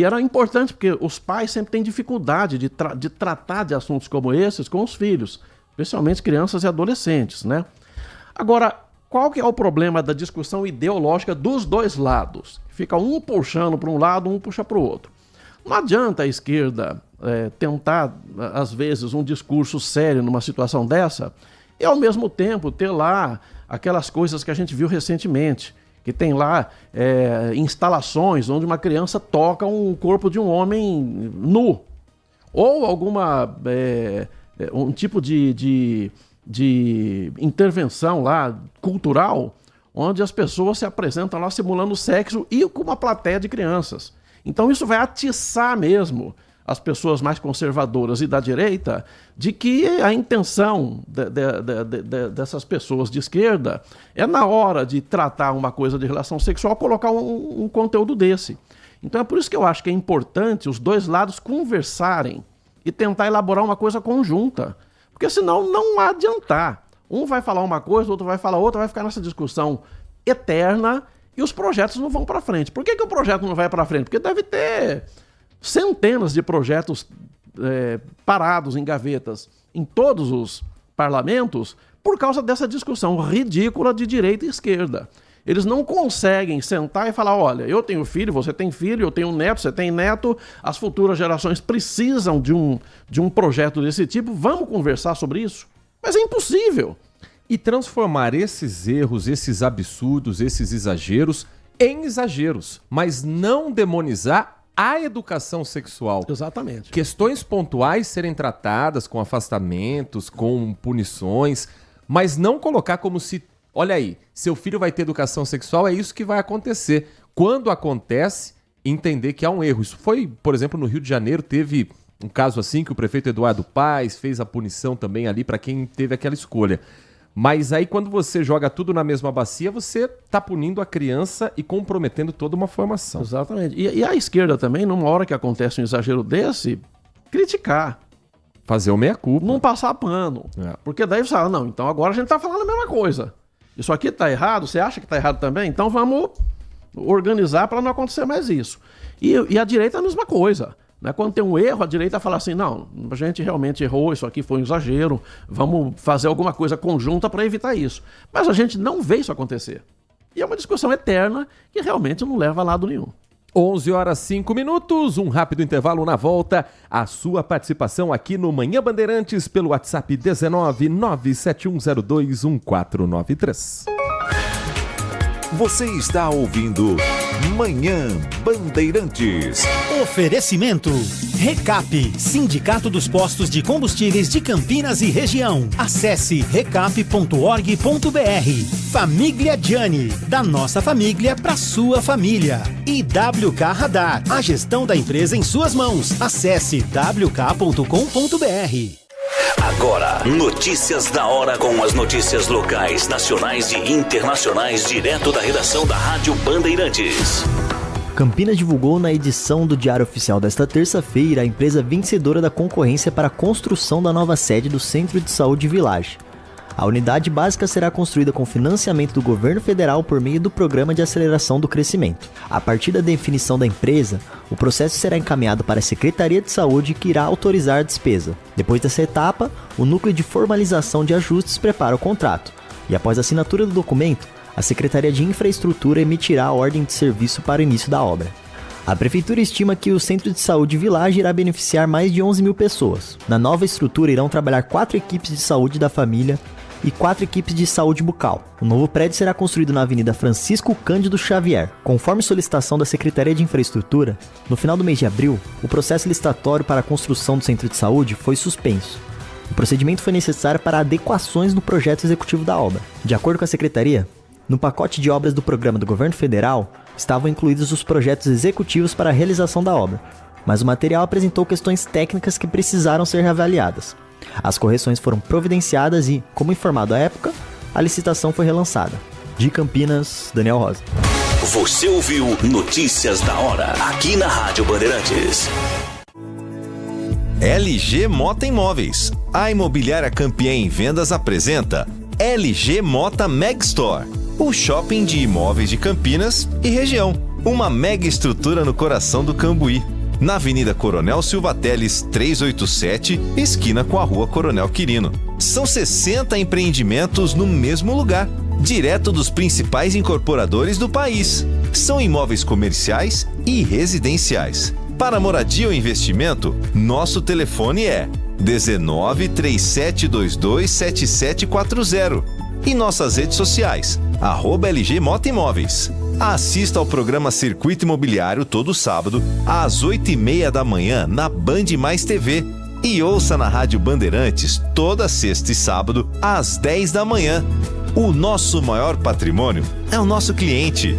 era importante porque os pais sempre têm dificuldade de tratar de assuntos como esses com os filhos, especialmente crianças e adolescentes, né? Agora, qual que é o problema da discussão ideológica dos dois lados? Fica um puxando para um lado, um puxa para o outro. Não adianta a esquerda tentar, às vezes, um discurso sério numa situação dessa e, ao mesmo tempo, ter lá aquelas coisas que a gente viu recentemente, que tem lá instalações onde uma criança toca um corpo de um homem nu. Ou um tipo de intervenção lá cultural, onde as pessoas se apresentam lá simulando sexo e com uma plateia de crianças. Então isso vai atiçar mesmo as pessoas mais conservadoras e da direita de que a intenção dessas pessoas de esquerda é, na hora de tratar uma coisa de relação sexual, colocar um conteúdo desse. Então é por isso que eu acho que é importante os dois lados conversarem e tentar elaborar uma coisa conjunta, porque senão não vai adiantar. Um vai falar uma coisa, o outro vai falar outra, vai ficar nessa discussão eterna e os projetos não vão para frente. Por que o projeto não vai para frente? Porque deve ter centenas de projetos parados em gavetas em todos os parlamentos por causa dessa discussão ridícula de direita e esquerda. Eles não conseguem sentar e falar, olha, eu tenho filho, você tem filho, eu tenho neto, você tem neto, as futuras gerações precisam de um projeto desse tipo, vamos conversar sobre isso? Mas é impossível. E transformar esses erros, esses absurdos, esses exageros em exageros, mas não demonizar a educação sexual. Exatamente. Questões pontuais serem tratadas com afastamentos, com punições, mas não colocar como se, olha aí, seu filho vai ter educação sexual, é isso que vai acontecer. Quando acontece, entender que há um erro. Isso foi, por exemplo, no Rio de Janeiro, teve um caso assim que o prefeito Eduardo Paes fez a punição também ali para quem teve aquela escolha. Mas aí quando você joga tudo na mesma bacia, você está punindo a criança e comprometendo toda uma formação. Exatamente. E a esquerda também, numa hora que acontece um exagero desse, criticar. Fazer o meia-culpa. Não passar pano. Porque daí você fala, não, então agora a gente está falando a mesma coisa. Isso aqui está errado, você acha que está errado também? Então vamos organizar para não acontecer mais isso. E a direita é a mesma coisa. Né? Quando tem um erro, a direita fala assim, não, a gente realmente errou, isso aqui foi um exagero, vamos fazer alguma coisa conjunta para evitar isso. Mas a gente não vê isso acontecer. E é uma discussão eterna que realmente não leva a lado nenhum. 11h05, um rápido intervalo na volta. A sua participação aqui no Manhã Bandeirantes pelo WhatsApp 19971021493. Você está ouvindo Manhã Bandeirantes. Oferecimento Recap, Sindicato dos Postos de Combustíveis de Campinas e Região. Acesse recap.org.br. Família Gianni, da nossa família para sua família. E WK Radar, a gestão da empresa em suas mãos. Acesse wk.com.br. Agora, notícias da hora com as notícias locais, nacionais e internacionais, direto da redação da Rádio Bandeirantes. Campinas divulgou na edição do Diário Oficial desta terça-feira a empresa vencedora da concorrência para a construção da nova sede do Centro de Saúde Village. A unidade básica será construída com financiamento do governo federal por meio do Programa de Aceleração do Crescimento. A partir da definição da empresa, o processo será encaminhado para a Secretaria de Saúde, que irá autorizar a despesa. Depois dessa etapa, o núcleo de formalização de ajustes prepara o contrato. E após a assinatura do documento, a Secretaria de Infraestrutura emitirá a ordem de serviço para o início da obra. A Prefeitura estima que o Centro de Saúde Village irá beneficiar mais de 11 mil pessoas. Na nova estrutura irão trabalhar 4 equipes de saúde da família e 4 equipes de saúde bucal. O novo prédio será construído na Avenida Francisco Cândido Xavier. Conforme solicitação da Secretaria de Infraestrutura, no final do mês de abril, o processo licitatório para a construção do centro de saúde foi suspenso. O procedimento foi necessário para adequações no projeto executivo da obra. De acordo com a Secretaria, no pacote de obras do programa do Governo Federal, estavam incluídos os projetos executivos para a realização da obra, mas o material apresentou questões técnicas que precisaram ser reavaliadas. As correções foram providenciadas e, como informado à época, a licitação foi relançada. De Campinas, Daniel Rosa. Você ouviu Notícias da Hora, aqui na Rádio Bandeirantes. LG Mota Imóveis. A imobiliária campeã em vendas apresenta LG Mota Meg Store, o shopping de imóveis de Campinas e região. Uma mega estrutura no coração do Cambuí, na Avenida Coronel Silva Teles 387, esquina com a Rua Coronel Quirino. São 60 empreendimentos no mesmo lugar, direto dos principais incorporadores do país. São imóveis comerciais e residenciais. Para moradia ou investimento, nosso telefone é 19 3722 7740 e nossas redes sociais, @LG Mota Imóveis. Assista ao programa Circuito Imobiliário todo sábado, às 8h30 da manhã, na Band Mais TV. E ouça na Rádio Bandeirantes toda sexta e sábado, às 10 da manhã. O nosso maior patrimônio é o nosso cliente.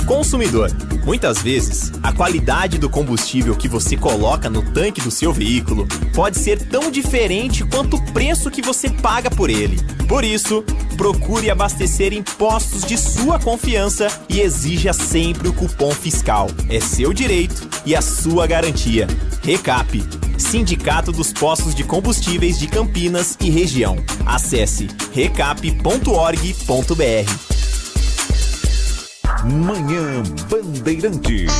Consumidor. Muitas vezes, a qualidade do combustível que você coloca no tanque do seu veículo pode ser tão diferente quanto o preço que você paga por ele. Por isso, procure abastecer em postos de sua confiança e exija sempre o cupom fiscal. É seu direito e a sua garantia. Recap, Sindicato dos Postos de Combustíveis de Campinas e Região. Acesse recap.org.br. Manhã Bandeirantes.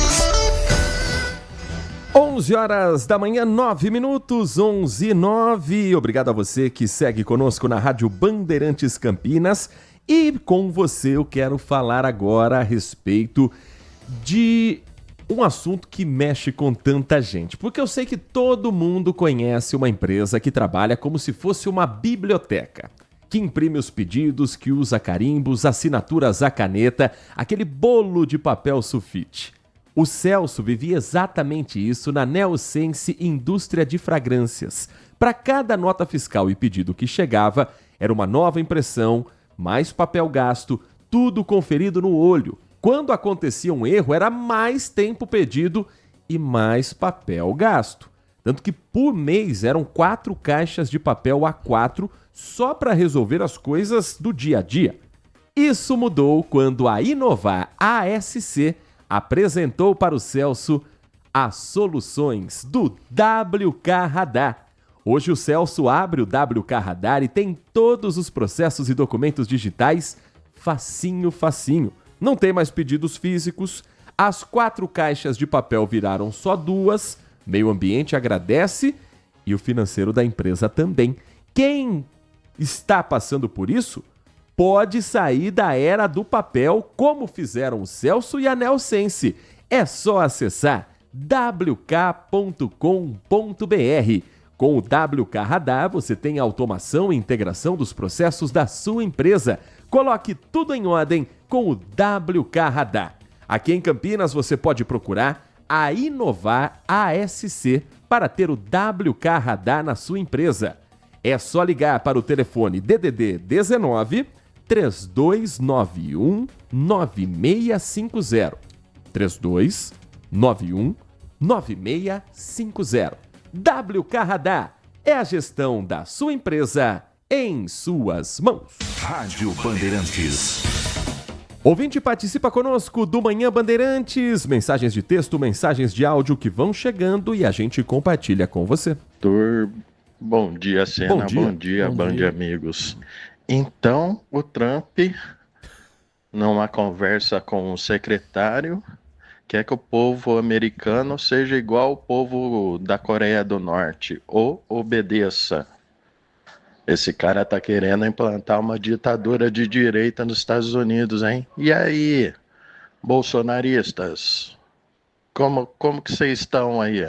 11 horas da manhã, 9 minutos, 11:09. Obrigado a você que segue conosco na Rádio Bandeirantes Campinas. E com você eu quero falar agora a respeito de um assunto que mexe com tanta gente. Porque eu sei que todo mundo conhece uma empresa que trabalha como se fosse uma biblioteca, que imprime os pedidos, que usa carimbos, assinaturas à caneta, aquele bolo de papel sulfite. O Celso vivia exatamente isso na Neosense Indústria de Fragrâncias. Para cada nota fiscal e pedido que chegava, era uma nova impressão, mais papel gasto, tudo conferido no olho. Quando acontecia um erro, era mais tempo pedido e mais papel gasto. Tanto que por mês eram 4 caixas de papel A4 só para resolver as coisas do dia a dia. Isso mudou quando a Inovar ASC apresentou para o Celso as soluções do WK Radar. Hoje o Celso abre o WK Radar e tem todos os processos e documentos digitais facinho, facinho. Não tem mais pedidos físicos, as 4 caixas de papel viraram só 2, meio ambiente agradece e o financeiro da empresa também. Quem está passando por isso pode sair da era do papel, como fizeram o Celso e a Neosense. É só acessar wk.com.br. Com o WK Radar, você tem automação e integração dos processos da sua empresa. Coloque tudo em ordem com o WK Radar. Aqui em Campinas, você pode procurar a Inovar ASC para ter o WK Radar na sua empresa. É só ligar para o telefone DDD 19 3291 9650. 3291 9650. WK Radar é a gestão da sua empresa em suas mãos. Rádio Bandeirantes. Ouvinte, participa conosco do Manhã Bandeirantes. Mensagens de texto, mensagens de áudio que vão chegando e a gente compartilha com você. Bom dia, Sena. Bom dia, Band Amigos. Então, o Trump, numa conversa com o secretário, quer que o povo americano seja igual ao povo da Coreia do Norte, ou obedeça. Esse cara tá querendo implantar uma ditadura de direita nos Estados Unidos, hein? E aí, bolsonaristas, como que vocês estão aí?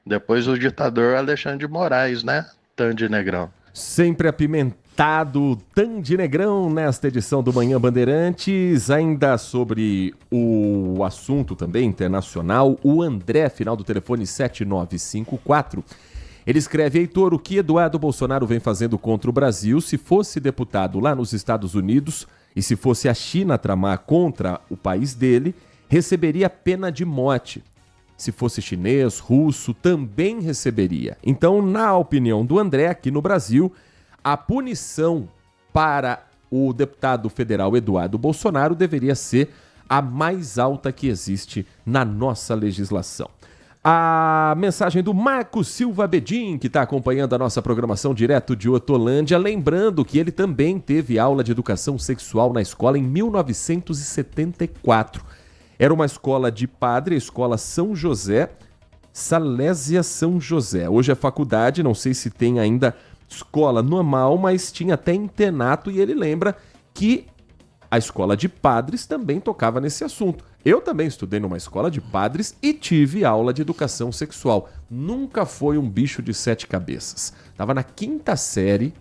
Depois o ditador Alexandre de Moraes, né? Tandy Negrão. Sempre apimentado, Tandy Negrão, nesta edição do Manhã Bandeirantes. Ainda sobre o assunto também internacional, o André, final do telefone 7954, ele escreve: Heitor, o que Eduardo Bolsonaro vem fazendo contra o Brasil, se fosse deputado lá nos Estados Unidos e se fosse a China tramar contra o país dele, receberia pena de morte. Se fosse chinês, russo, também receberia. Então, na opinião do André, aqui no Brasil, a punição para o deputado federal Eduardo Bolsonaro deveria ser a mais alta que existe na nossa legislação. A mensagem do Marcos Silva Bedin, que está acompanhando a nossa programação direto de Hortolândia, lembrando que ele também teve aula de educação sexual na escola em 1974. Era uma escola de padre, a Escola São José, Salésia São José. Hoje é faculdade, não sei se tem ainda escola normal, mas tinha até internato, e ele lembra que a escola de padres também tocava nesse assunto. Eu também estudei numa escola de padres e tive aula de educação sexual. Nunca foi um bicho de 7 cabeças. Estava na 5ª série,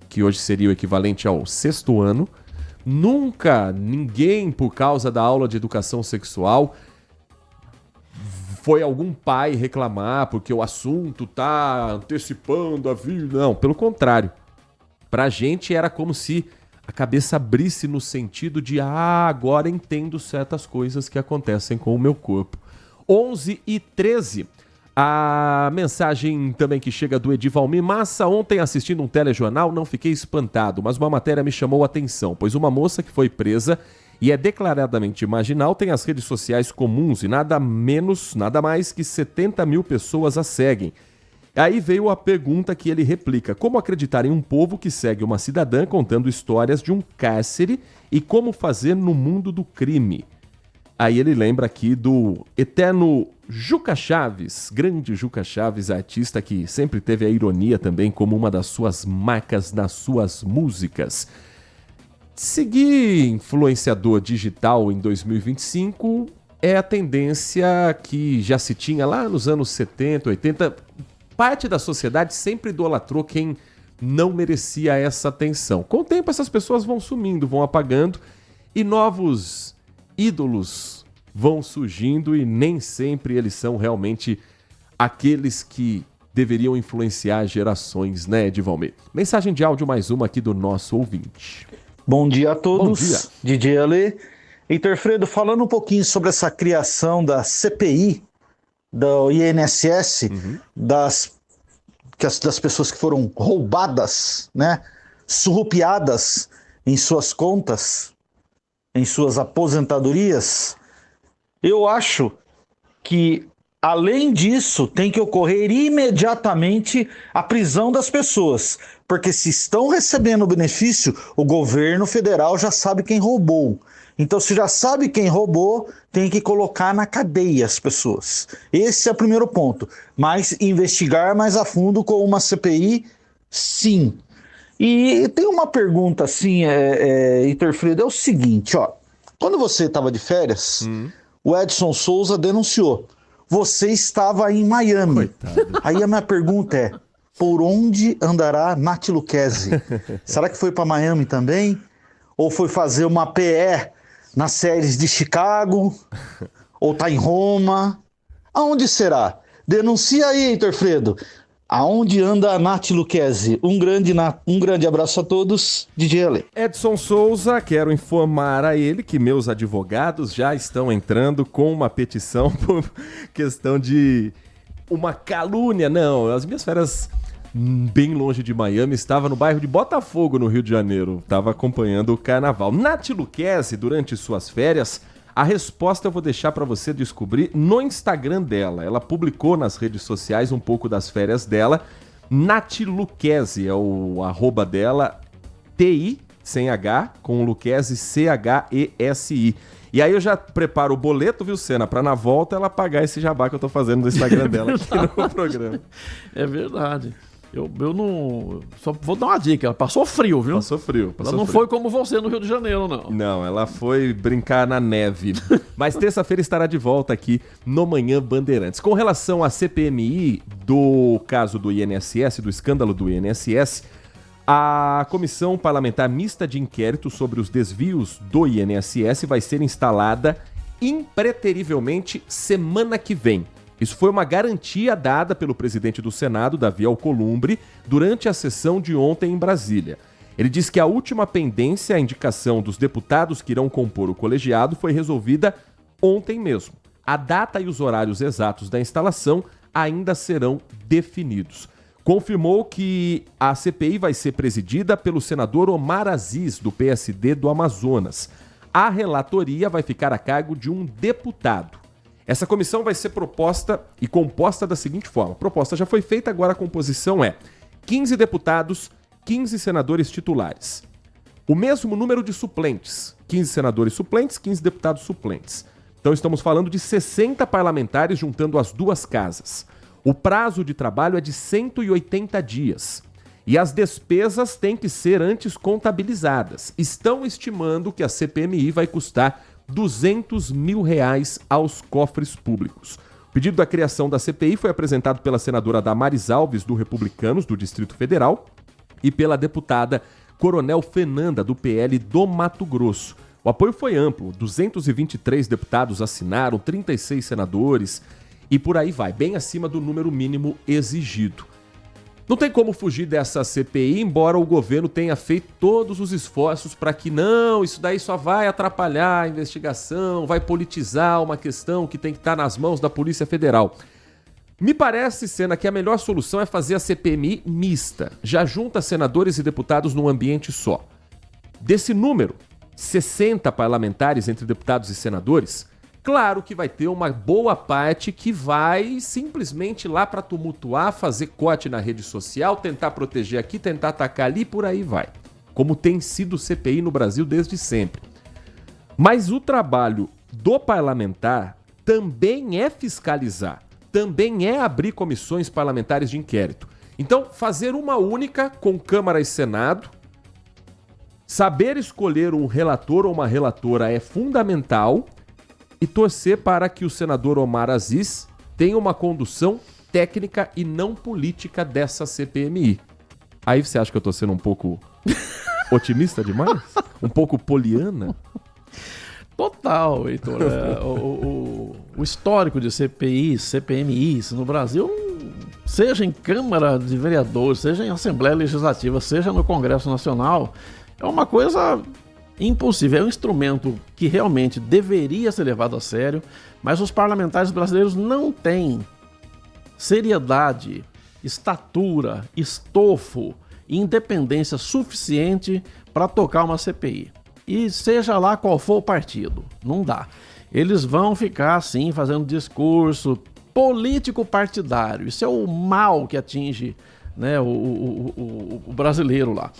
que hoje seria o equivalente ao 6º ano. Nunca ninguém, por causa da aula de educação sexual, foi algum pai reclamar porque o assunto tá antecipando a vida. Não, pelo contrário. Pra gente era como se a cabeça abrisse no sentido de agora entendo certas coisas que acontecem com o meu corpo. 11h13. A mensagem também que chega do Edivalmir Massa: ontem assistindo um telejornal não fiquei espantado, mas uma matéria me chamou a atenção, pois uma moça que foi presa e é declaradamente marginal tem as redes sociais comuns e nada mais que 70 mil pessoas a seguem. Aí veio a pergunta que ele replica: como acreditar em um povo que segue uma cidadã contando histórias de um cárcere e como fazer no mundo do crime? Aí ele lembra aqui do eterno Juca Chaves, grande Juca Chaves, artista que sempre teve a ironia também como uma das suas marcas nas suas músicas. Seguir influenciador digital em 2025 é a tendência que já se tinha lá nos anos 70, 80. Parte da sociedade sempre idolatrou quem não merecia essa atenção. Com o tempo essas pessoas vão sumindo, vão apagando e novos ídolos vão surgindo e nem sempre eles são realmente aqueles que deveriam influenciar gerações, né, Edivalmir? Mensagem de áudio mais uma aqui do nosso ouvinte. Bom dia a todos. Bom dia. DJ Ale. Heitor Fredo, falando um pouquinho sobre essa criação da CPI, do INSS, das pessoas que foram roubadas, né, surrupiadas em suas contas, em suas aposentadorias, eu acho que, além disso, tem que ocorrer imediatamente a prisão das pessoas, porque se estão recebendo o benefício, o governo federal já sabe quem roubou. Então, se já sabe quem roubou, tem que colocar na cadeia as pessoas. Esse é o primeiro ponto. Mas investigar mais a fundo com uma CPI, sim. E tem uma pergunta assim, Heitor Fredo, é o seguinte, ó. Quando você estava de férias, o Edson Souza denunciou. Você estava em Miami. Coitado. Aí a minha pergunta é, por onde andará Nath Lucchesi? Será que foi para Miami também? Ou foi fazer uma PE nas séries de Chicago? Ou tá em Roma? Aonde será? Denuncia aí, Heitor Fredo. Aonde anda a Nath Lucchesi? Um grande abraço a todos, DJ Ale. Edson Souza, quero informar a ele que meus advogados já estão entrando com uma petição por questão de uma calúnia. Não, as minhas férias bem longe de Miami, estava no bairro de Botafogo, no Rio de Janeiro. Estava acompanhando o carnaval. Nath Lucchesi, durante suas férias, a resposta eu vou deixar para você descobrir no Instagram dela. Ela publicou nas redes sociais um pouco das férias dela. Nath Lucchesi é o arroba dela, TI, sem H, com Lucchesi, CHESI. E aí eu já preparo o boleto, viu, Senna, pra na volta ela pagar esse jabá que eu tô fazendo no Instagram dela aqui no programa. É verdade. Eu não... Só vou dar uma dica, ela passou frio, viu? Passou frio. Ela não foi como você no Rio de Janeiro, não. Não, ela foi brincar na neve. Mas terça-feira estará de volta aqui no Manhã Bandeirantes. Com relação à CPMI, do caso do INSS, do escândalo do INSS, a Comissão Parlamentar Mista de Inquérito sobre os desvios do INSS vai ser instalada impreterivelmente semana que vem. Isso foi uma garantia dada pelo presidente do Senado, Davi Alcolumbre, durante a sessão de ontem em Brasília. Ele disse que a última pendência, a indicação dos deputados que irão compor o colegiado, foi resolvida ontem mesmo. A data e os horários exatos da instalação ainda serão definidos. Confirmou que a CPI vai ser presidida pelo senador Omar Aziz, do PSD do Amazonas. A relatoria vai ficar a cargo de um deputado. Essa comissão vai ser proposta e composta da seguinte forma. A proposta já foi feita, agora a composição é 15 deputados, 15 senadores titulares. O mesmo número de suplentes, 15 senadores suplentes, 15 deputados suplentes. Então estamos falando de 60 parlamentares juntando as duas casas. O prazo de trabalho é de 180 dias. E as despesas têm que ser antes contabilizadas. Estão estimando que a CPMI vai custar R$200 mil aos cofres públicos. O pedido da criação da CPI foi apresentado pela senadora Damares Alves, do Republicanos, do Distrito Federal, e pela deputada Coronel Fernanda, do PL do Mato Grosso. O apoio foi amplo, 223 deputados assinaram, 36 senadores, e por aí vai, bem acima do número mínimo exigido. Não tem como fugir dessa CPI, embora o governo tenha feito todos os esforços para que não, isso daí só vai atrapalhar a investigação, vai politizar uma questão que tem que estar nas mãos da Polícia Federal. Me parece, Senna, que a melhor solução é fazer a CPMI mista, já junta senadores e deputados num ambiente só. Desse número, 60 parlamentares entre deputados e senadores, claro que vai ter uma boa parte que vai simplesmente lá para tumultuar, fazer corte na rede social, tentar proteger aqui, tentar atacar ali, por aí vai. Como tem sido o CPI no Brasil desde sempre. Mas o trabalho do parlamentar também é fiscalizar, também é abrir comissões parlamentares de inquérito. Então, fazer uma única com Câmara e Senado, saber escolher um relator ou uma relatora é fundamental, e torcer para que o senador Omar Aziz tenha uma condução técnica e não política dessa CPMI. Aí você acha que eu tô sendo um pouco otimista demais? Um pouco poliana? Total, Heitor. O histórico de CPIs, CPMIs no Brasil, seja em Câmara de Vereadores, seja em Assembleia Legislativa, seja no Congresso Nacional, é uma coisa impossível. É um instrumento que realmente deveria ser levado a sério, mas os parlamentares brasileiros não têm seriedade, estatura, estofo e independência suficiente para tocar uma CPI. E seja lá qual for o partido, não dá. Eles vão ficar assim, fazendo discurso político partidário. Isso é o mal que atinge, né, o brasileiro lá.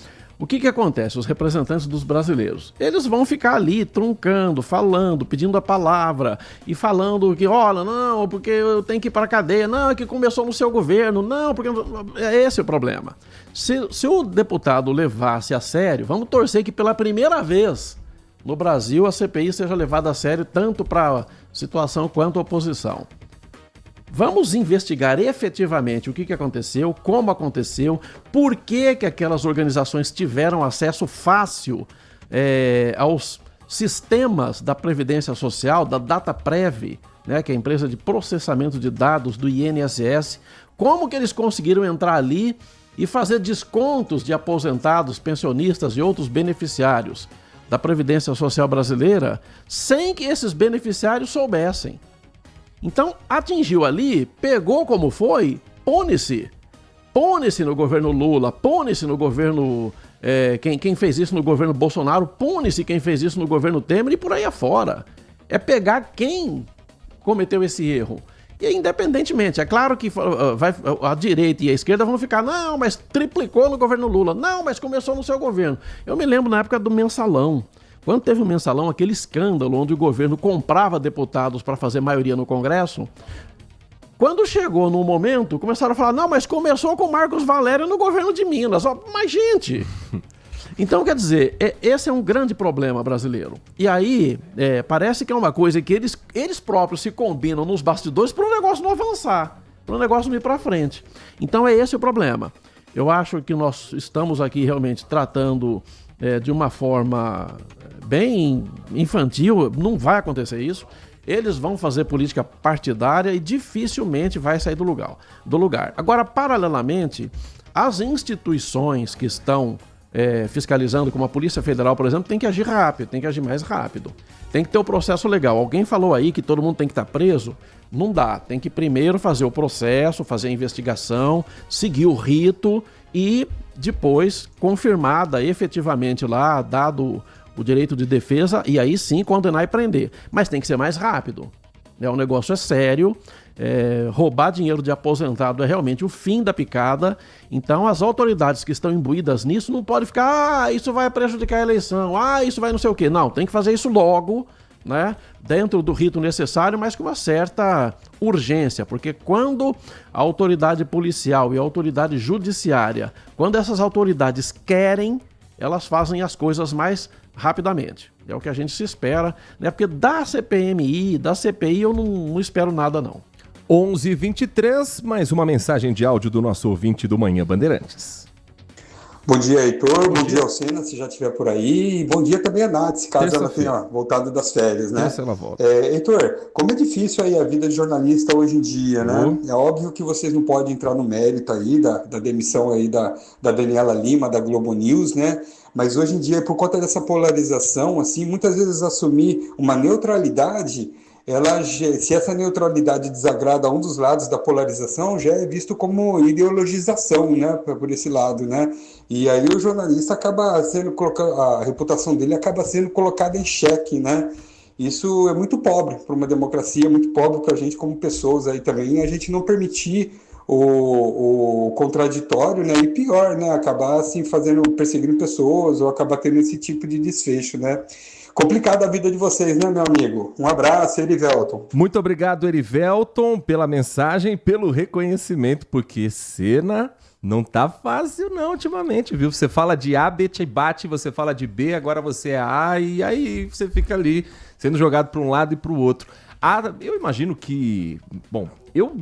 O que acontece? Os representantes dos brasileiros, eles vão ficar ali truncando, falando, pedindo a palavra e falando que, olha, não, porque eu tenho que ir para a cadeia, não, é que começou no seu governo, não, porque é esse o problema. Se o deputado levasse a sério, vamos torcer que pela primeira vez no Brasil a CPI seja levada a sério tanto para a situação quanto a oposição. Vamos investigar efetivamente o que aconteceu, como aconteceu, por que aquelas organizações tiveram acesso fácil aos sistemas da Previdência Social, da DataPrev, né, que é a empresa de processamento de dados do INSS, como que eles conseguiram entrar ali e fazer descontos de aposentados, pensionistas e outros beneficiários da Previdência Social brasileira sem que esses beneficiários soubessem. Então, atingiu ali, pegou como foi, pune-se. Pune-se no governo Lula, pune-se no governo... quem fez isso no governo Bolsonaro, pune-se quem fez isso no governo Temer e por aí afora. É pegar quem cometeu esse erro. E independentemente, é claro que a direita e a esquerda vão ficar, não, mas triplicou no governo Lula, não, mas começou no seu governo. Eu me lembro na época do mensalão. Quando teve o mensalão, aquele escândalo onde o governo comprava deputados para fazer maioria no Congresso, quando chegou no momento, começaram a falar, não, mas começou com Marcos Valério no governo de Minas. Mas, gente... Então, quer dizer, esse é um grande problema brasileiro. E aí, parece que é uma coisa que eles próprios se combinam nos bastidores para o negócio não avançar, para o negócio não ir para frente. Então, é esse o problema. Eu acho que nós estamos aqui realmente tratando de uma forma bem infantil, não vai acontecer isso. Eles vão fazer política partidária e dificilmente vai sair do lugar. Agora, paralelamente, as instituições que estão fiscalizando, como a Polícia Federal, por exemplo, tem que agir rápido, tem que agir mais rápido. Tem que ter o processo legal. Alguém falou aí que todo mundo tem que estar preso? Não dá. Tem que primeiro fazer o processo, fazer a investigação, seguir o rito e depois, confirmada efetivamente lá, dado o direito de defesa, e aí sim condenar e prender. Mas tem que ser mais rápido. O negócio é sério. Roubar dinheiro de aposentado é realmente o fim da picada. Então as autoridades que estão imbuídas nisso não podem ficar, isso vai prejudicar a eleição, isso vai não sei o quê. Não, tem que fazer isso logo, né? Dentro do rito necessário, mas com uma certa urgência, porque quando a autoridade policial e a autoridade judiciária, quando essas autoridades querem, elas fazem as coisas mais rapidamente. É o que a gente se espera, né? Porque da CPMI, da CPI, eu não espero nada, não. 11h23, mais uma mensagem de áudio do nosso ouvinte do Manhã Bandeirantes. Bom dia, Heitor. Bom dia, Alcena, se já estiver por aí. E bom dia também a Nath, caso ela tenha voltado das férias, né? Ela volta. Heitor, como é difícil aí a vida de jornalista hoje em dia, né? É óbvio que vocês não podem entrar no mérito aí da demissão aí da Daniela Lima, da Globo News, né? Mas hoje em dia, por conta dessa polarização, assim, muitas vezes assumir uma neutralidade, se essa neutralidade desagrada a um dos lados da polarização, já é visto como ideologização, né, por esse lado, né? E aí o jornalista acaba sendo colocado, a reputação dele acaba sendo colocada em xeque, né? Isso é muito pobre para uma democracia, muito pobre para a gente como pessoas aí também, a gente não permitir o contraditório, né? E pior, né? Acabar assim perseguindo pessoas ou acabar tendo esse tipo de desfecho, né? Complicada a vida de vocês, né, meu amigo? Um abraço, Erivelton. Muito obrigado, Erivelton, pela mensagem, pelo reconhecimento, porque cena não tá fácil não ultimamente, viu? Você fala de A, B te bate, você fala de B, agora você é A, e aí você fica ali sendo jogado para um lado e para o outro. Eu imagino que... Bom, eu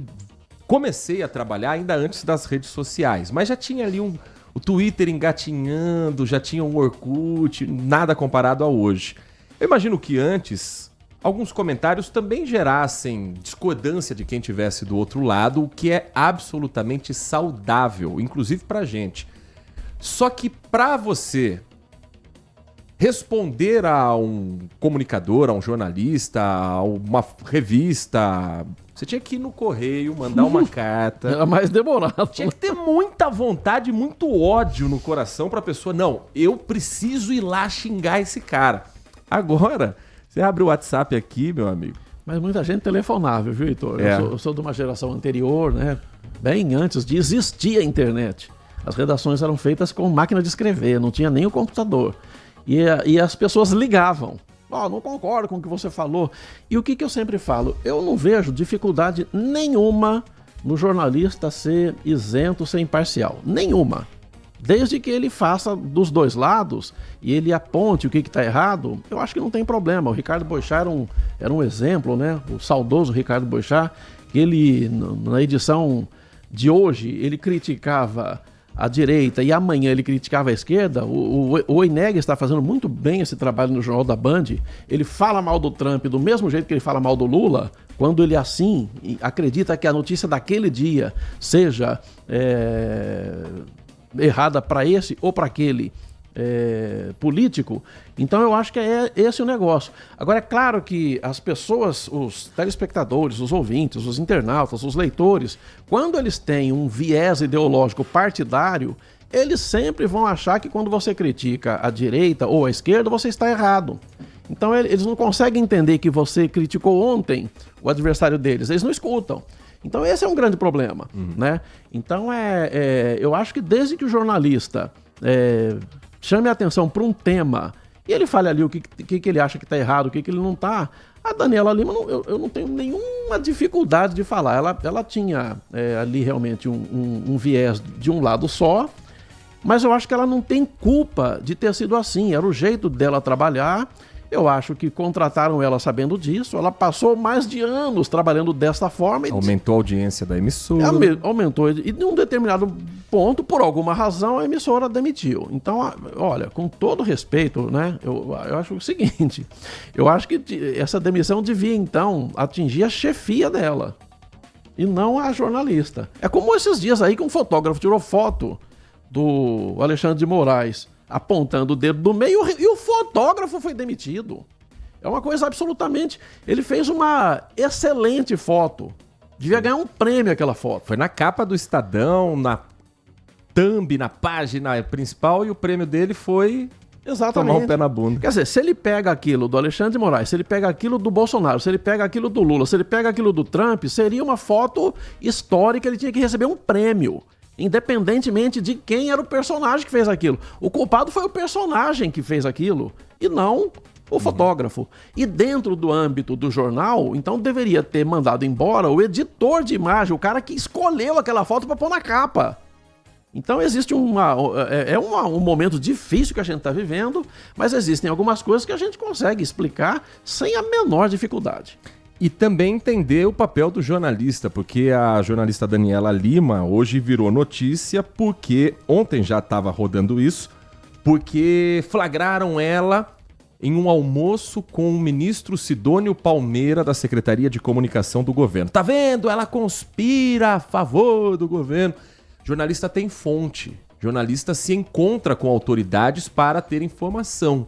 comecei a trabalhar ainda antes das redes sociais, mas já tinha ali o Twitter engatinhando, já tinha um Orkut, nada comparado a hoje. Eu imagino que antes, alguns comentários também gerassem discordância de quem estivesse do outro lado, o que é absolutamente saudável, inclusive pra gente. Só que pra você responder a um comunicador, a um jornalista, a uma revista, você tinha que ir no correio, mandar uma carta. Era mais demorado. Tinha que ter muita vontade, muito ódio no coração pra pessoa. Não, eu preciso ir lá xingar esse cara. Agora, você abre o WhatsApp aqui, meu amigo. Mas muita gente telefonava, viu, Heitor? Eu sou de uma geração anterior, né? Bem antes de existir a internet. As redações eram feitas com máquina de escrever, não tinha nem o computador. E as pessoas ligavam. Não concordo com o que você falou. E o que eu sempre falo? Eu não vejo dificuldade nenhuma no jornalista ser isento, ser imparcial. Nenhuma. Desde que ele faça dos dois lados e ele aponte o que está errado, eu acho que não tem problema. O Ricardo Boechat era um exemplo, né? O saudoso Ricardo Boechat, que ele, na edição de hoje, ele criticava a direita e amanhã ele criticava a esquerda. O Oineg está fazendo muito bem esse trabalho no Jornal da Band. Ele fala mal do Trump do mesmo jeito que ele fala mal do Lula, quando ele assim acredita que a notícia daquele dia seja errada para esse ou para aquele político. Então eu acho que é esse o negócio. Agora é claro que as pessoas, os telespectadores, os ouvintes, os internautas, os leitores, quando eles têm um viés ideológico partidário, eles sempre vão achar que quando você critica a direita ou a esquerda, você está errado. Então eles não conseguem entender que você criticou ontem o adversário deles, eles não escutam. Então esse é um grande problema, né? Então eu acho que desde que o jornalista chame a atenção para um tema e ele fale ali o que ele acha que está errado, o que ele não está, a Daniela Lima, eu não tenho nenhuma dificuldade de falar. Ela tinha ali realmente um viés de um lado só, mas eu acho que ela não tem culpa de ter sido assim, era o jeito dela trabalhar. Eu acho que contrataram ela sabendo disso. Ela passou mais de anos trabalhando desta forma. Aumentou a audiência da emissora. Aumentou. E em um determinado ponto, por alguma razão, a emissora demitiu. Então, olha, com todo respeito, né? Eu acho o seguinte. Eu acho que essa demissão devia, então, atingir a chefia dela. E não a jornalista. É como esses dias aí que um fotógrafo tirou foto do Alexandre de Moraes apontando o dedo do meio e o fotógrafo foi demitido. É uma coisa absolutamente... Ele fez uma excelente foto. Devia ganhar um prêmio aquela foto. Foi na capa do Estadão, na thumb, na página principal, e o prêmio dele foi... Exatamente. Tomar o pé na bunda. Quer dizer, se ele pega aquilo do Alexandre de Moraes, se ele pega aquilo do Bolsonaro, se ele pega aquilo do Lula, se ele pega aquilo do Trump, seria uma foto histórica, ele tinha que receber um prêmio. Independentemente de quem era o personagem que fez aquilo. O culpado foi o personagem que fez aquilo e não o fotógrafo. E dentro do âmbito do jornal, então deveria ter mandado embora o editor de imagem, o cara que escolheu aquela foto para pôr na capa. Então existe um momento difícil que a gente está vivendo, mas existem algumas coisas que a gente consegue explicar sem a menor dificuldade. E também entender o papel do jornalista, porque a jornalista Daniela Lima hoje virou notícia porque ontem já estava rodando isso, porque flagraram ela em um almoço com o ministro Sidônio Palmeira da Secretaria de Comunicação do governo. Tá vendo? Ela conspira a favor do governo. Jornalista tem fonte. Jornalista se encontra com autoridades para ter informação.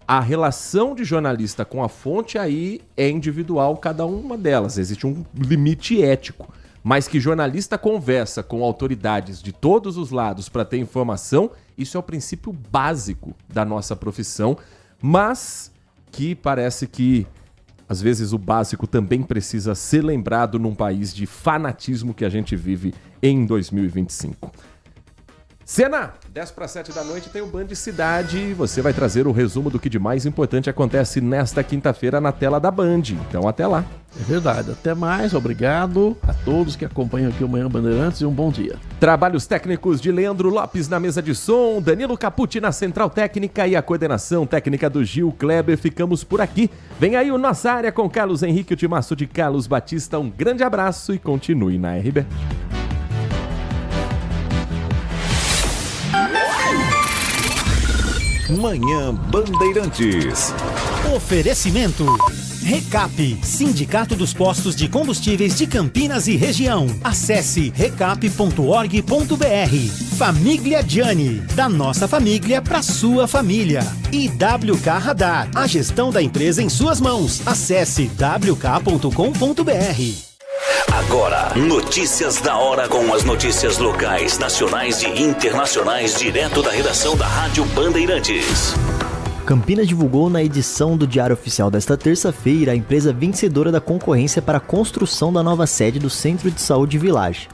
A relação de jornalista com a fonte aí é individual, cada uma delas. Existe um limite ético. Mas que jornalista conversa com autoridades de todos os lados para ter informação, isso é o princípio básico da nossa profissão, mas que parece que, às vezes, o básico também precisa ser lembrado num país de fanatismo que a gente vive em 2025. Cena, 10:07 da noite, tem o Band Cidade. Você vai trazer o resumo do que de mais importante acontece nesta quinta-feira na tela da Band. Então, até lá. É verdade. Até mais. Obrigado a todos que acompanham aqui o Manhã Bandeirantes e um bom dia. Trabalhos técnicos de Leandro Lopes na mesa de som, Danilo Capucci na central técnica e a coordenação técnica do Gil Kleber. Ficamos por aqui. Vem aí o Nossa Área com Carlos Henrique, o timaço de Carlos Batista. Um grande abraço e continue na RB. Manhã Bandeirantes. Oferecimento. Recap, Sindicato dos Postos de Combustíveis de Campinas e Região. Acesse recap.org.br. Família Gianni, da nossa família para sua família. E WK Radar, a gestão da empresa em suas mãos. Acesse wk.com.br. Agora, notícias da hora com as notícias locais, nacionais e internacionais, direto da redação da Rádio Bandeirantes. Campinas divulgou na edição do Diário Oficial desta terça-feira a empresa vencedora da concorrência para a construção da nova sede do Centro de Saúde Village.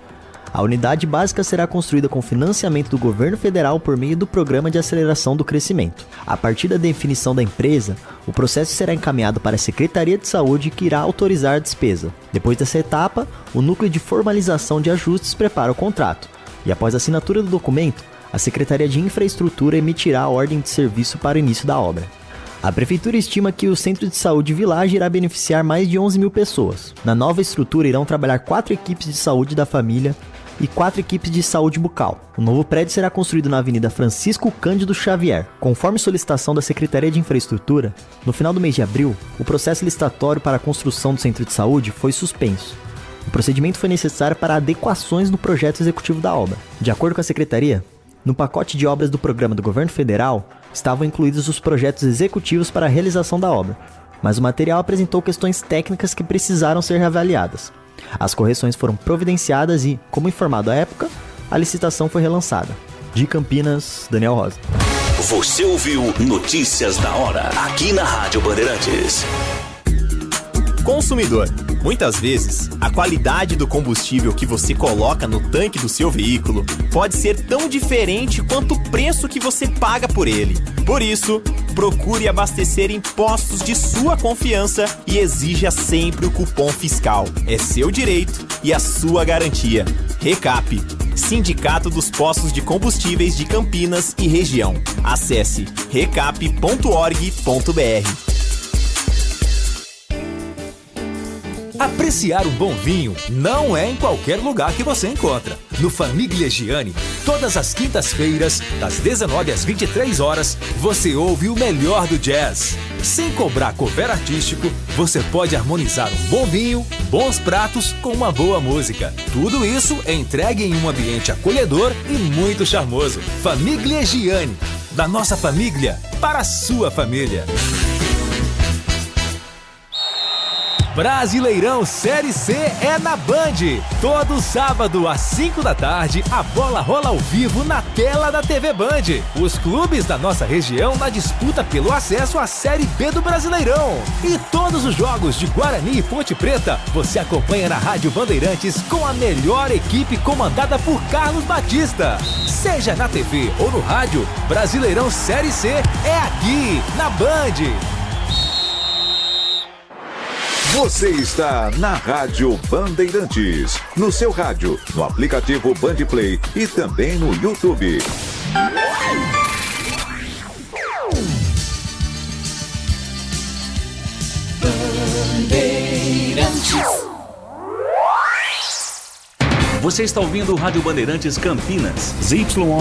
A unidade básica será construída com financiamento do governo federal por meio do Programa de Aceleração do Crescimento. A partir da definição da empresa, o processo será encaminhado para a Secretaria de Saúde, que irá autorizar a despesa. Depois dessa etapa, o núcleo de formalização de ajustes prepara o contrato. E após a assinatura do documento, a Secretaria de Infraestrutura emitirá a ordem de serviço para o início da obra. A Prefeitura estima que o Centro de Saúde Village irá beneficiar mais de 11 mil pessoas. Na nova estrutura irão trabalhar 4 equipes de saúde da família e 4 equipes de saúde bucal. O novo prédio será construído na Avenida Francisco Cândido Xavier. Conforme solicitação da Secretaria de Infraestrutura, no final do mês de abril, o processo licitatório para a construção do centro de saúde foi suspenso. O procedimento foi necessário para adequações no projeto executivo da obra. De acordo com a Secretaria, No pacote de obras do programa do governo federal, estavam incluídos os projetos executivos para a realização da obra, mas o material apresentou questões técnicas que precisaram ser reavaliadas. As correções foram providenciadas e, como informado à época, a licitação foi relançada. De Campinas, Daniel Rosa. Você ouviu Notícias da Hora, aqui na Rádio Bandeirantes. Consumidor. Muitas vezes, a qualidade do combustível que você coloca no tanque do seu veículo pode ser tão diferente quanto o preço que você paga por ele. Por isso, procure abastecer em postos de sua confiança e exija sempre o cupom fiscal. É seu direito e a sua garantia. Recap, Sindicato dos Postos de Combustíveis de Campinas e Região. Acesse recap.org.br. Apreciar um bom vinho não é em qualquer lugar que você encontra. No Famiglia Gianni, todas as quintas-feiras, das 19 às 23 horas, você ouve o melhor do jazz. Sem cobrar cover artístico, você pode harmonizar um bom vinho, bons pratos com uma boa música. Tudo isso é entregue em um ambiente acolhedor e muito charmoso. Famiglia Gianni, da nossa família para a sua família. Brasileirão Série C é na Band. Todo sábado às 5 da tarde, a bola rola ao vivo na tela da TV Band. Os clubes da nossa região na disputa pelo acesso à Série B do Brasileirão. E todos os jogos de Guarani e Ponte Preta você acompanha na Rádio Bandeirantes com a melhor equipe comandada por Carlos Batista. Seja na TV ou no rádio, Brasileirão Série C é aqui, na Band. Você está na Rádio Bandeirantes, no seu rádio, no aplicativo Bandplay e também no YouTube. Você está ouvindo o Rádio Bandeirantes Campinas, ZYO